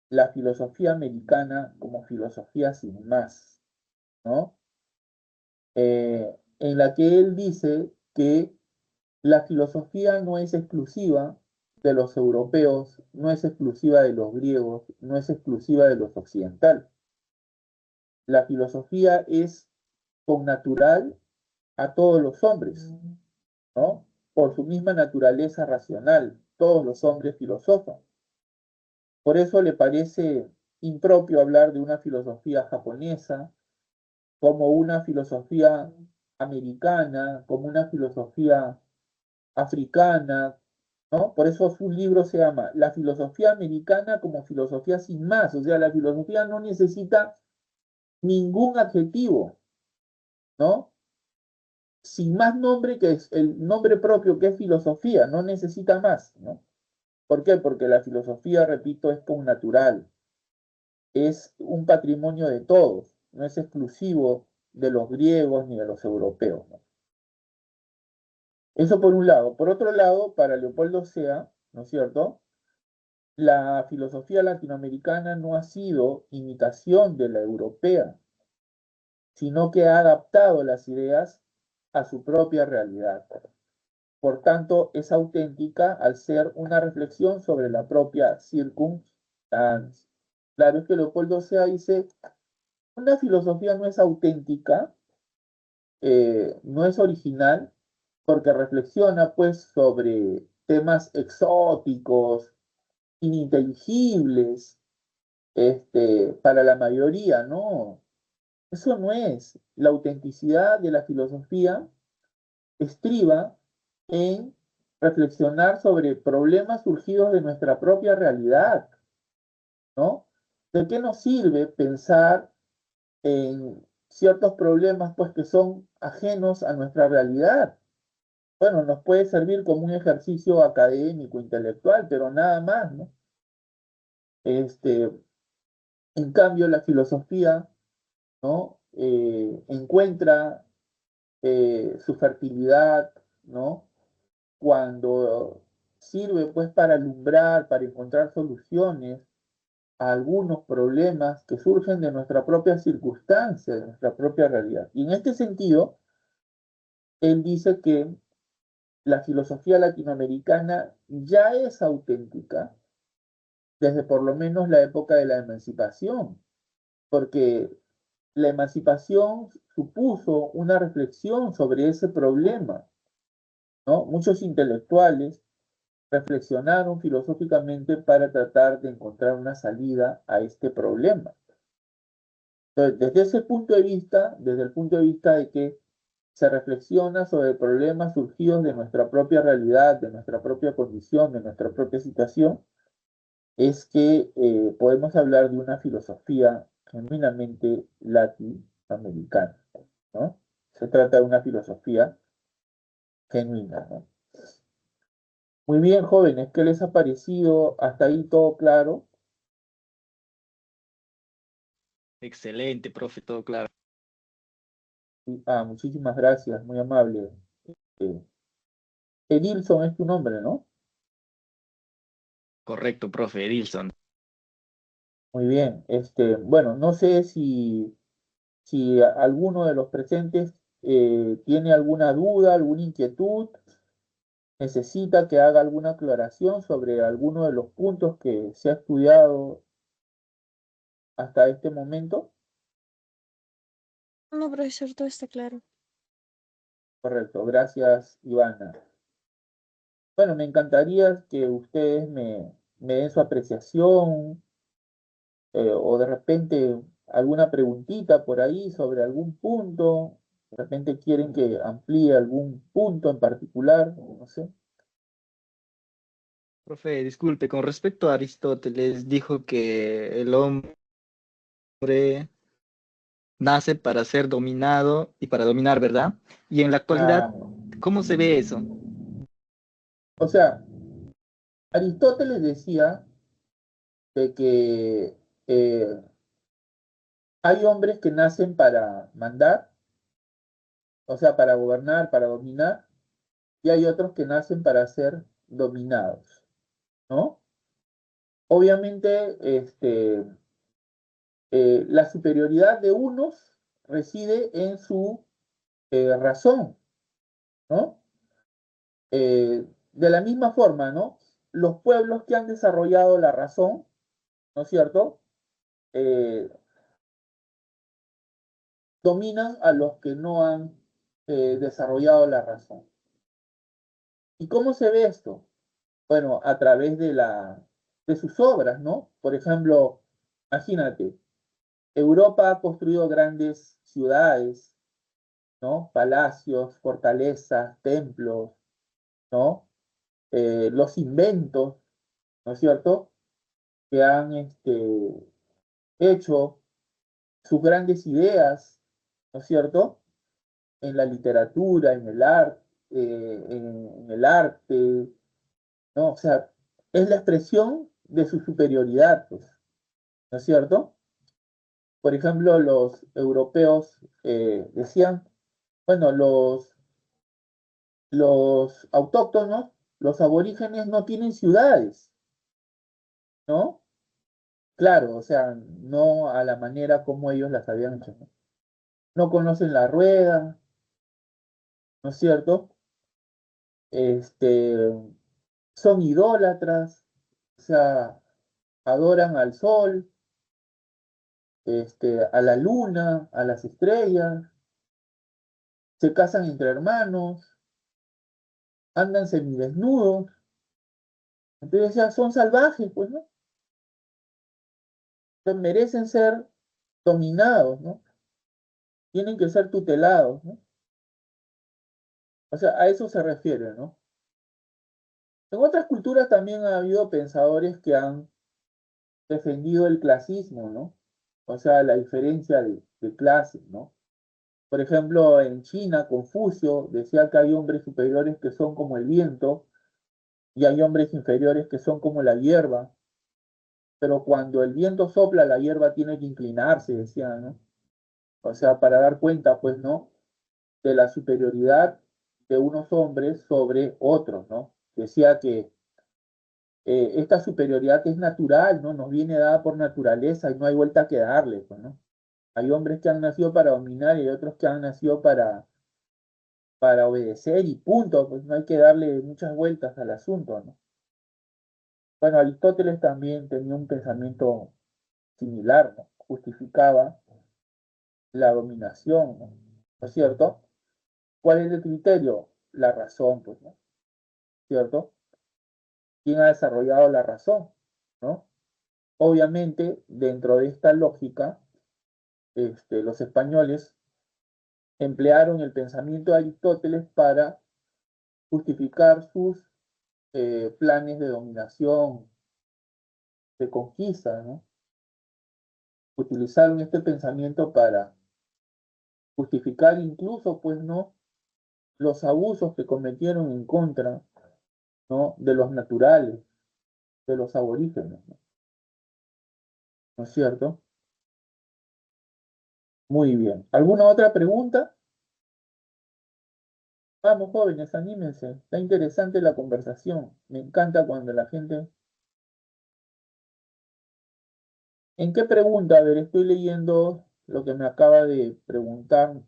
La filosofía americana como filosofía sin más, ¿no? En la que él dice que la filosofía no es exclusiva de los europeos, no es exclusiva de los griegos, no es exclusiva de los occidentales. La filosofía es connatural a todos los hombres, ¿no? Por su misma naturaleza racional, todos los hombres filosofan. Por eso le parece impropio hablar de una filosofía japonesa como una filosofía americana, como una filosofía africana, ¿no? Por eso su libro se llama La filosofía americana como filosofía sin más. O sea, la filosofía no necesita ningún adjetivo, ¿no? Sin más nombre que es el nombre propio que es filosofía, no necesita más, ¿no? ¿Por qué? Porque la filosofía, repito, es connatural, es un patrimonio de todos, no es exclusivo de los griegos ni de los europeos, ¿no? Eso por un lado. Por otro lado, para Leopoldo Sea, ¿no es cierto? La filosofía latinoamericana no ha sido imitación de la europea, sino que ha adaptado las ideas a su propia realidad. Por tanto, es auténtica al ser una reflexión sobre la propia circunstancia. Claro, es que Leopoldo Sea dice, una filosofía no es auténtica, no es original, porque reflexiona pues sobre temas exóticos, ininteligibles, para la mayoría, ¿no? Eso no es. La autenticidad de la filosofía estriba en reflexionar sobre problemas surgidos de nuestra propia realidad, ¿no? ¿De qué nos sirve pensar en ciertos problemas pues que son ajenos a nuestra realidad? Bueno, nos puede servir como un ejercicio académico, intelectual, pero nada más, ¿no? Este, en cambio, la filosofía, ¿no? Encuentra su fertilidad, ¿no? Cuando sirve pues para alumbrar, para encontrar soluciones a algunos problemas que surgen de nuestra propia circunstancia, de nuestra propia realidad. Y en este sentido, él dice que la filosofía latinoamericana ya es auténtica desde por lo menos la época de la emancipación, porque la emancipación supuso una reflexión sobre ese problema, ¿no? Muchos intelectuales reflexionaron filosóficamente para tratar de encontrar una salida a este problema. Entonces, desde ese punto de vista, desde el punto de vista de que se reflexiona sobre problemas surgidos de nuestra propia realidad, de nuestra propia condición, de nuestra propia situación, es que podemos hablar de una filosofía genuinamente latinoamericana, ¿no? Se trata de una filosofía genuina, ¿no? Muy bien, jóvenes, ¿qué les ha parecido? ¿Hasta ahí todo claro? Excelente, profe, todo claro. Muchísimas gracias, muy amable. Eh, Edilson es tu nombre, ¿no? Correcto, profe, Edilson. Muy bien. Bueno, no sé si alguno de los presentes tiene alguna duda, alguna inquietud, necesita que haga alguna aclaración sobre alguno de los puntos que se ha estudiado hasta este momento. No, profesor, todo está claro. Correcto, gracias, Ivana. Bueno, me encantaría que ustedes me den su apreciación, o de repente alguna preguntita por ahí sobre algún punto, de repente quieren que amplíe algún punto en particular, no sé. Profe, disculpe, con respecto a Aristóteles, dijo que el hombre nace para ser dominado y para dominar, ¿verdad? Y en la actualidad, Ah, ¿cómo se ve eso? o sea, Aristóteles decía de que hay hombres que nacen para mandar, o sea, para gobernar, para dominar, y hay otros que nacen para ser dominados, ¿no? Obviamente, la superioridad de unos reside en su razón, ¿no? De la misma forma, ¿no? Los pueblos que han desarrollado la razón, ¿no es cierto? Eh, Dominan a los que no han desarrollado la razón. ¿Y cómo se ve esto? Bueno, a través de sus obras, ¿no? Por ejemplo, imagínate, Europa ha construido grandes ciudades, ¿no? Palacios, fortalezas, templos, ¿no? los inventos, ¿no es cierto?, que han hecho, sus grandes ideas, ¿no es cierto?, en la literatura, en el arte, ¿no? O sea, es la expresión de su superioridad, pues, ¿no es cierto? Por ejemplo, los europeos decían, bueno, los autóctonos, los aborígenes no tienen ciudades, ¿no? Claro, o sea, no a la manera como ellos las habían hecho, ¿no? No conocen la rueda, ¿no es cierto? Este, son idólatras, o sea, adoran al sol, a la luna, a las estrellas, se casan entre hermanos, andan semidesnudos, entonces ya son salvajes, pues, ¿no? Entonces merecen ser dominados, ¿no? Tienen que ser tutelados, ¿no? O sea, a eso se refiere, ¿no? En otras culturas también ha habido pensadores que han defendido el clasismo, ¿no? O sea, la diferencia de clases, ¿no? Por ejemplo, en China, Confucio decía que hay hombres superiores que son como el viento y hay hombres inferiores que son como la hierba, pero cuando el viento sopla, la hierba tiene que inclinarse, decía, ¿no? O sea, para dar cuenta, pues, ¿no?, de la superioridad de unos hombres sobre otros, ¿no? Decía que esta superioridad es natural, ¿no? Nos viene dada por naturaleza y no hay vuelta que darle, pues, ¿no? Hay hombres que han nacido para dominar y hay otros que han nacido para obedecer y punto, pues no hay que darle muchas vueltas al asunto, ¿no? Bueno, Aristóteles también tenía un pensamiento similar, ¿no? Justificaba la dominación, ¿no es cierto? ¿Cuál es el criterio? La razón, pues, ¿no? ¿Cierto? ¿Quién ha desarrollado la razón? ¿No? Obviamente, dentro de esta lógica, los españoles emplearon el pensamiento de Aristóteles para justificar sus planes de dominación, de conquista, ¿no? Utilizaron este pensamiento para justificar incluso, pues, ¿no?, los abusos que cometieron en contra, ¿no?, de los naturales, de los aborígenes, ¿no? ¿No es cierto? Muy bien. ¿Alguna otra pregunta? Vamos, jóvenes, anímense. Está interesante la conversación. Me encanta cuando la gente... ¿En qué pregunta? A ver, estoy leyendo lo que me acaba de preguntar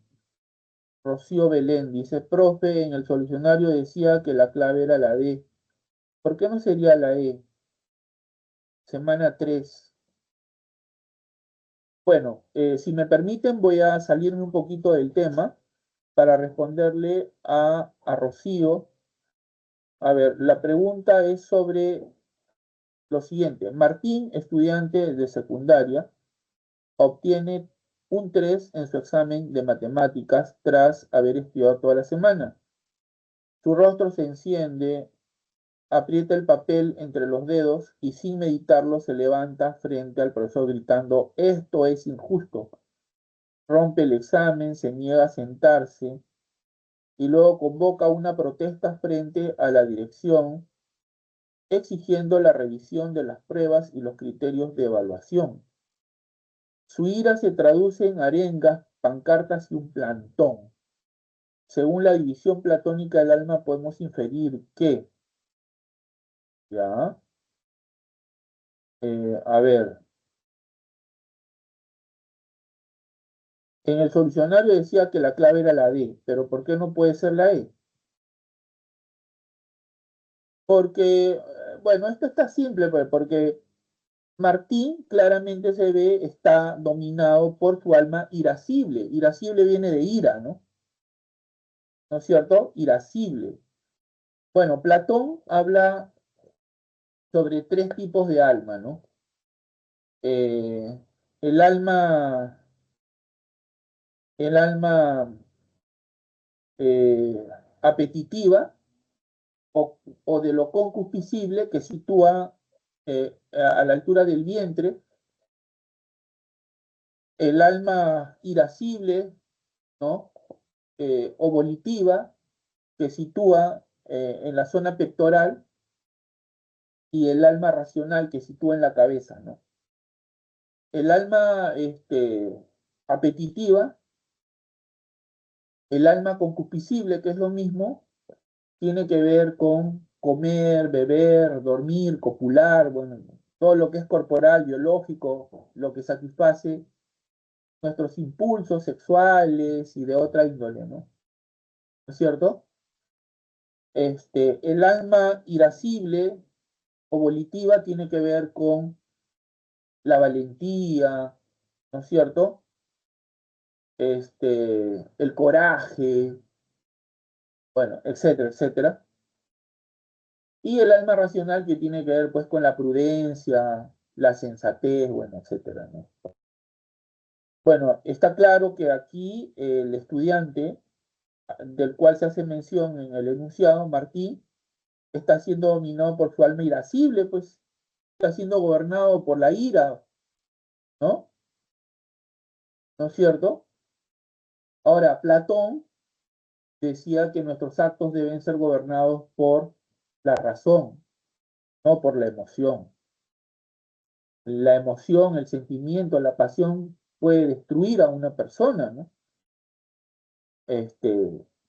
Rocío Belén. Dice, profe, en el solucionario decía que la clave era la D. ¿Por qué no sería la E? Semana 3. Bueno, si me permiten, voy a salirme un poquito del tema para responderle a Rocío. A ver, la pregunta es sobre lo siguiente. Martín, estudiante de secundaria, obtiene un 3 en su examen de matemáticas tras haber estudiado toda la semana. Su rostro se enciende, aprieta el papel entre los dedos y sin meditarlo se levanta frente al profesor gritando, esto es injusto. Rompe el examen, se niega a sentarse y luego convoca una protesta frente a la dirección exigiendo la revisión de las pruebas y los criterios de evaluación. Su ira se traduce en arengas, pancartas y un plantón. Según la división platónica del alma podemos inferir que, ya, a ver, en el solucionario decía que la clave era la D, pero ¿por qué no puede ser la E? Porque, bueno, esto está simple, pues, porque Martín claramente se ve, está dominado por su alma irascible. Irascible viene de ira, ¿no? ¿No es cierto? Irascible. Bueno, Platón habla sobre tres tipos de alma, ¿no? Eh, el alma, el alma apetitiva, o de lo concupiscible que sitúa a la altura del vientre, el alma irascible, ¿no? O volitiva, que sitúa en la zona pectoral, y el alma racional que sitúa en la cabeza, ¿no? El alma apetitiva, el alma concupiscible, que es lo mismo, tiene que ver con comer, beber, dormir, copular, bueno, todo lo que es corporal, biológico, lo que satisface nuestros impulsos sexuales y de otra índole, ¿no? ¿No es cierto? El alma irascible o volitiva tiene que ver con la valentía, ¿no es cierto? El coraje, bueno, etcétera, etcétera. Y el alma racional que tiene que ver pues con la prudencia, la sensatez, bueno, etcétera, ¿no? Bueno, está claro que aquí el estudiante del cual se hace mención en el enunciado, Martí, está siendo dominado por su alma irascible, pues está siendo gobernado por la ira, ¿no? ¿No es cierto? Ahora, Platón decía que nuestros actos deben ser gobernados por la razón, no por la emoción. La emoción, el sentimiento, la pasión puede destruir a una persona, ¿no?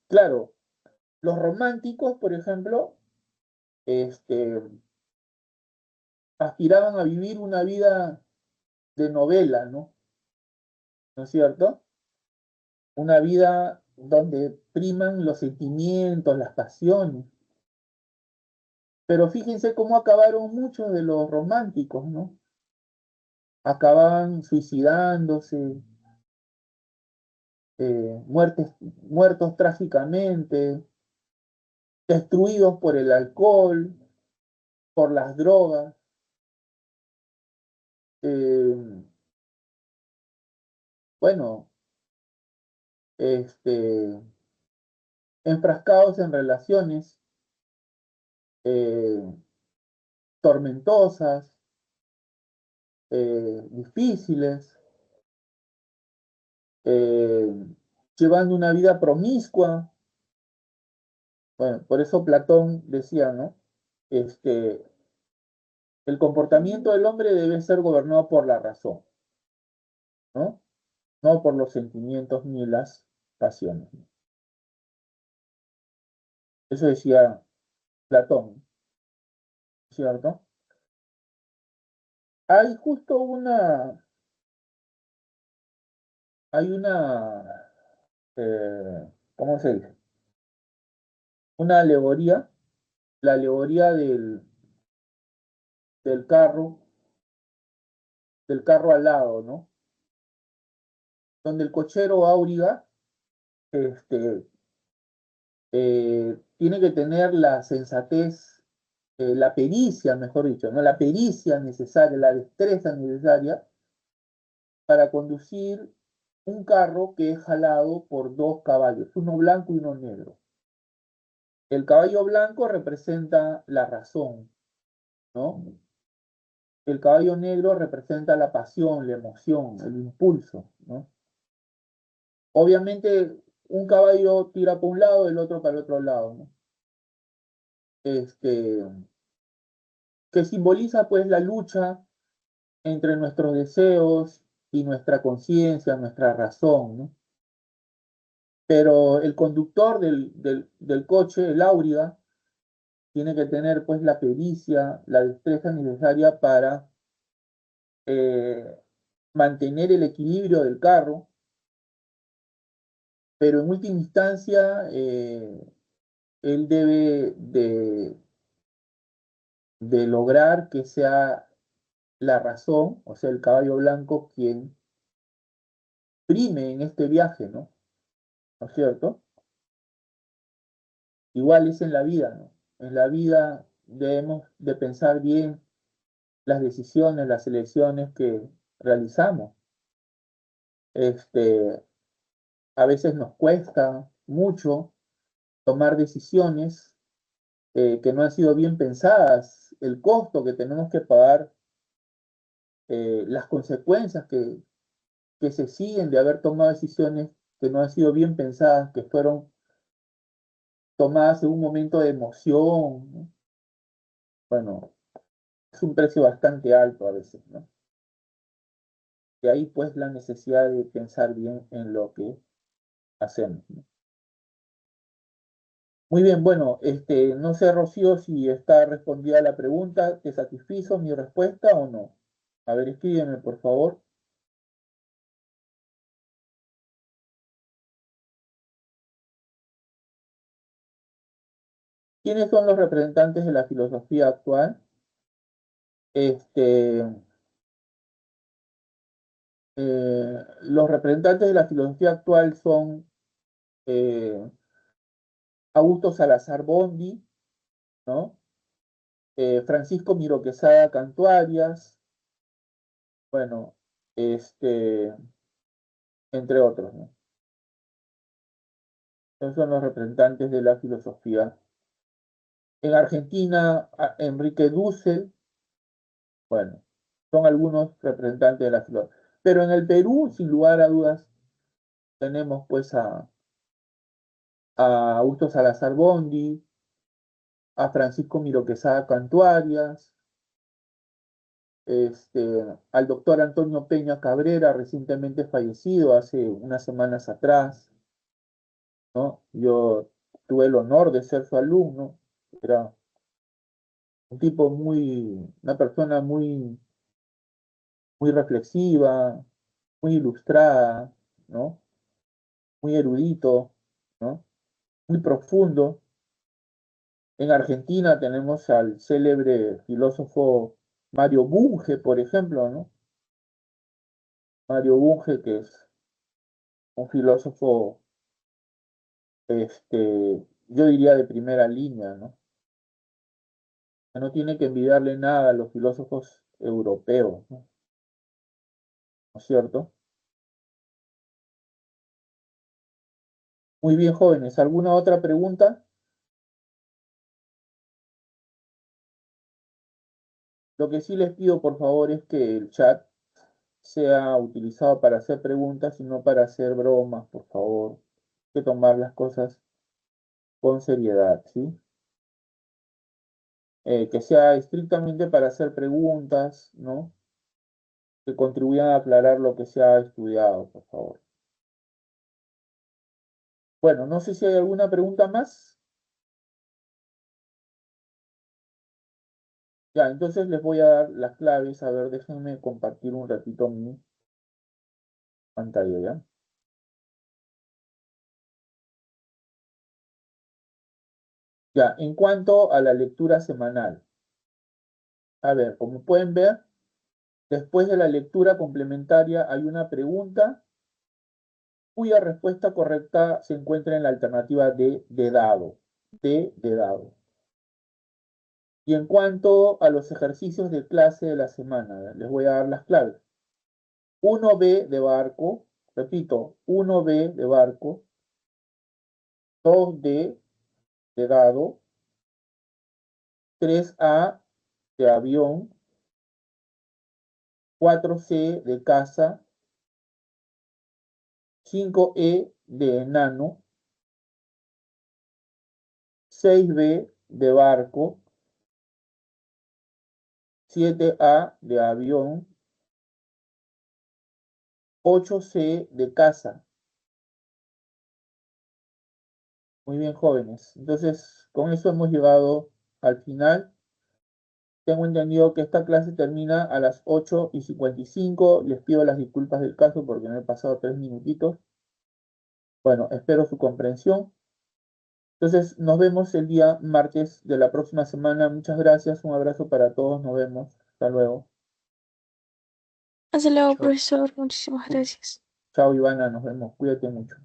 Claro, los románticos, por ejemplo, aspiraban a vivir una vida de novela, ¿no? ¿No es cierto? Una vida donde priman los sentimientos, las pasiones. Pero fíjense cómo acabaron muchos de los románticos, ¿no? Acababan suicidándose, muertos trágicamente, destruidos por el alcohol, por las drogas, eh, bueno, enfrascados en relaciones eh, tormentosas, difíciles, eh, llevando una vida promiscua. Bueno, por eso Platón decía, ¿no? El comportamiento del hombre debe ser gobernado por la razón, ¿no? No por los sentimientos ni las pasiones. Eso decía Platón, ¿cierto? Hay justo ¿cómo se dice? Una alegoría, la alegoría del carro, del carro alado, ¿no? Donde el cochero Auriga, tiene que tener la sensatez, la pericia, mejor dicho, ¿no? La pericia necesaria, la destreza necesaria para conducir un carro que es jalado por dos caballos, uno blanco y uno negro. El caballo blanco representa la razón, ¿no? El caballo negro representa la pasión, la emoción, el impulso, ¿no? Obviamente, un caballo tira para un lado, el otro para el otro lado, ¿no? Que simboliza pues la lucha entre nuestros deseos y nuestra conciencia, nuestra razón, ¿no? Pero el conductor del coche, el Áuriga, tiene que tener pues la pericia, la destreza necesaria para eh, mantener el equilibrio del carro, pero en última instancia él debe de lograr que sea la razón, o sea, el caballo blanco, quien prime en este viaje, ¿no? ¿No es cierto? Igual es en la vida, ¿no? En la vida debemos de pensar bien las decisiones, las elecciones que realizamos. A veces nos cuesta mucho tomar decisiones que no han sido bien pensadas, el costo que tenemos que pagar, las consecuencias que se siguen de haber tomado decisiones que no han sido bien pensadas, que fueron tomadas en un momento de emoción, ¿no? Bueno, es un precio bastante alto a veces, ¿no? Y ahí pues la necesidad de pensar bien en lo que hacemos, ¿no? Muy bien, bueno, no sé, Rocío, si está respondida la pregunta, ¿te satisfizo mi respuesta o no? A ver, escríbeme, por favor. ¿Quiénes son los representantes de la filosofía actual? Los representantes de la filosofía actual son Augusto Salazar Bondy, ¿no? Francisco Miro Quesada Cantuarias, bueno, entre otros, ¿no? Esos son los representantes de la filosofía. En Argentina, Enrique Dussel, bueno, son algunos representantes de la filosofía. Pero en el Perú, sin lugar a dudas, tenemos pues a Augusto Salazar Bondy, a Francisco Miro Quesada Cantuarias, al doctor Antonio Peña Cabrera, recientemente fallecido hace unas semanas atrás, ¿no? Yo tuve el honor de ser su alumno, era un tipo una persona muy reflexiva, muy ilustrada, ¿no? Muy erudito, ¿no? Muy profundo. En Argentina tenemos al célebre filósofo Mario Bunge, por ejemplo, ¿no? Mario Bunge, que es un filósofo, yo diría de primera línea, ¿no? Que no tiene que envidiarle nada a los filósofos europeos, ¿no? ¿No es cierto? Muy bien, jóvenes. ¿Alguna otra pregunta? Lo que sí les pido, por favor, es que el chat sea utilizado para hacer preguntas y no para hacer bromas, por favor. Hay que tomar las cosas con seriedad, ¿sí? Que sea estrictamente para hacer preguntas, ¿no? Que contribuyan a aclarar lo que se ha estudiado, por favor. Bueno, no sé si hay alguna pregunta más. Ya, entonces les voy a dar las claves. A ver, déjenme compartir un ratito mi pantalla, ¿ya? Ya, en cuanto a la lectura semanal. A ver, como pueden ver, después de la lectura complementaria hay una pregunta cuya respuesta correcta se encuentra en la alternativa de dado. De dado. Y en cuanto a los ejercicios de clase de la semana, les voy a dar las claves. 1B de barco, repito, 1B de barco, 2D de dado, 3A de avión, 4C de casa, 5E de enano, 6B de barco, 7A de avión, 8C de casa. Muy bien, jóvenes. Entonces, con eso hemos llegado al final. Tengo entendido que esta clase termina a las 8:55. Les pido las disculpas del caso porque me he pasado 3 minutitos. Bueno, espero su comprensión. Entonces, nos vemos el día martes de la próxima semana. Muchas gracias. Un abrazo para todos. Nos vemos. Hasta luego. Hasta luego, Chao. profesor. Muchísimas gracias. Chao, Ivana. Nos vemos. Cuídate mucho.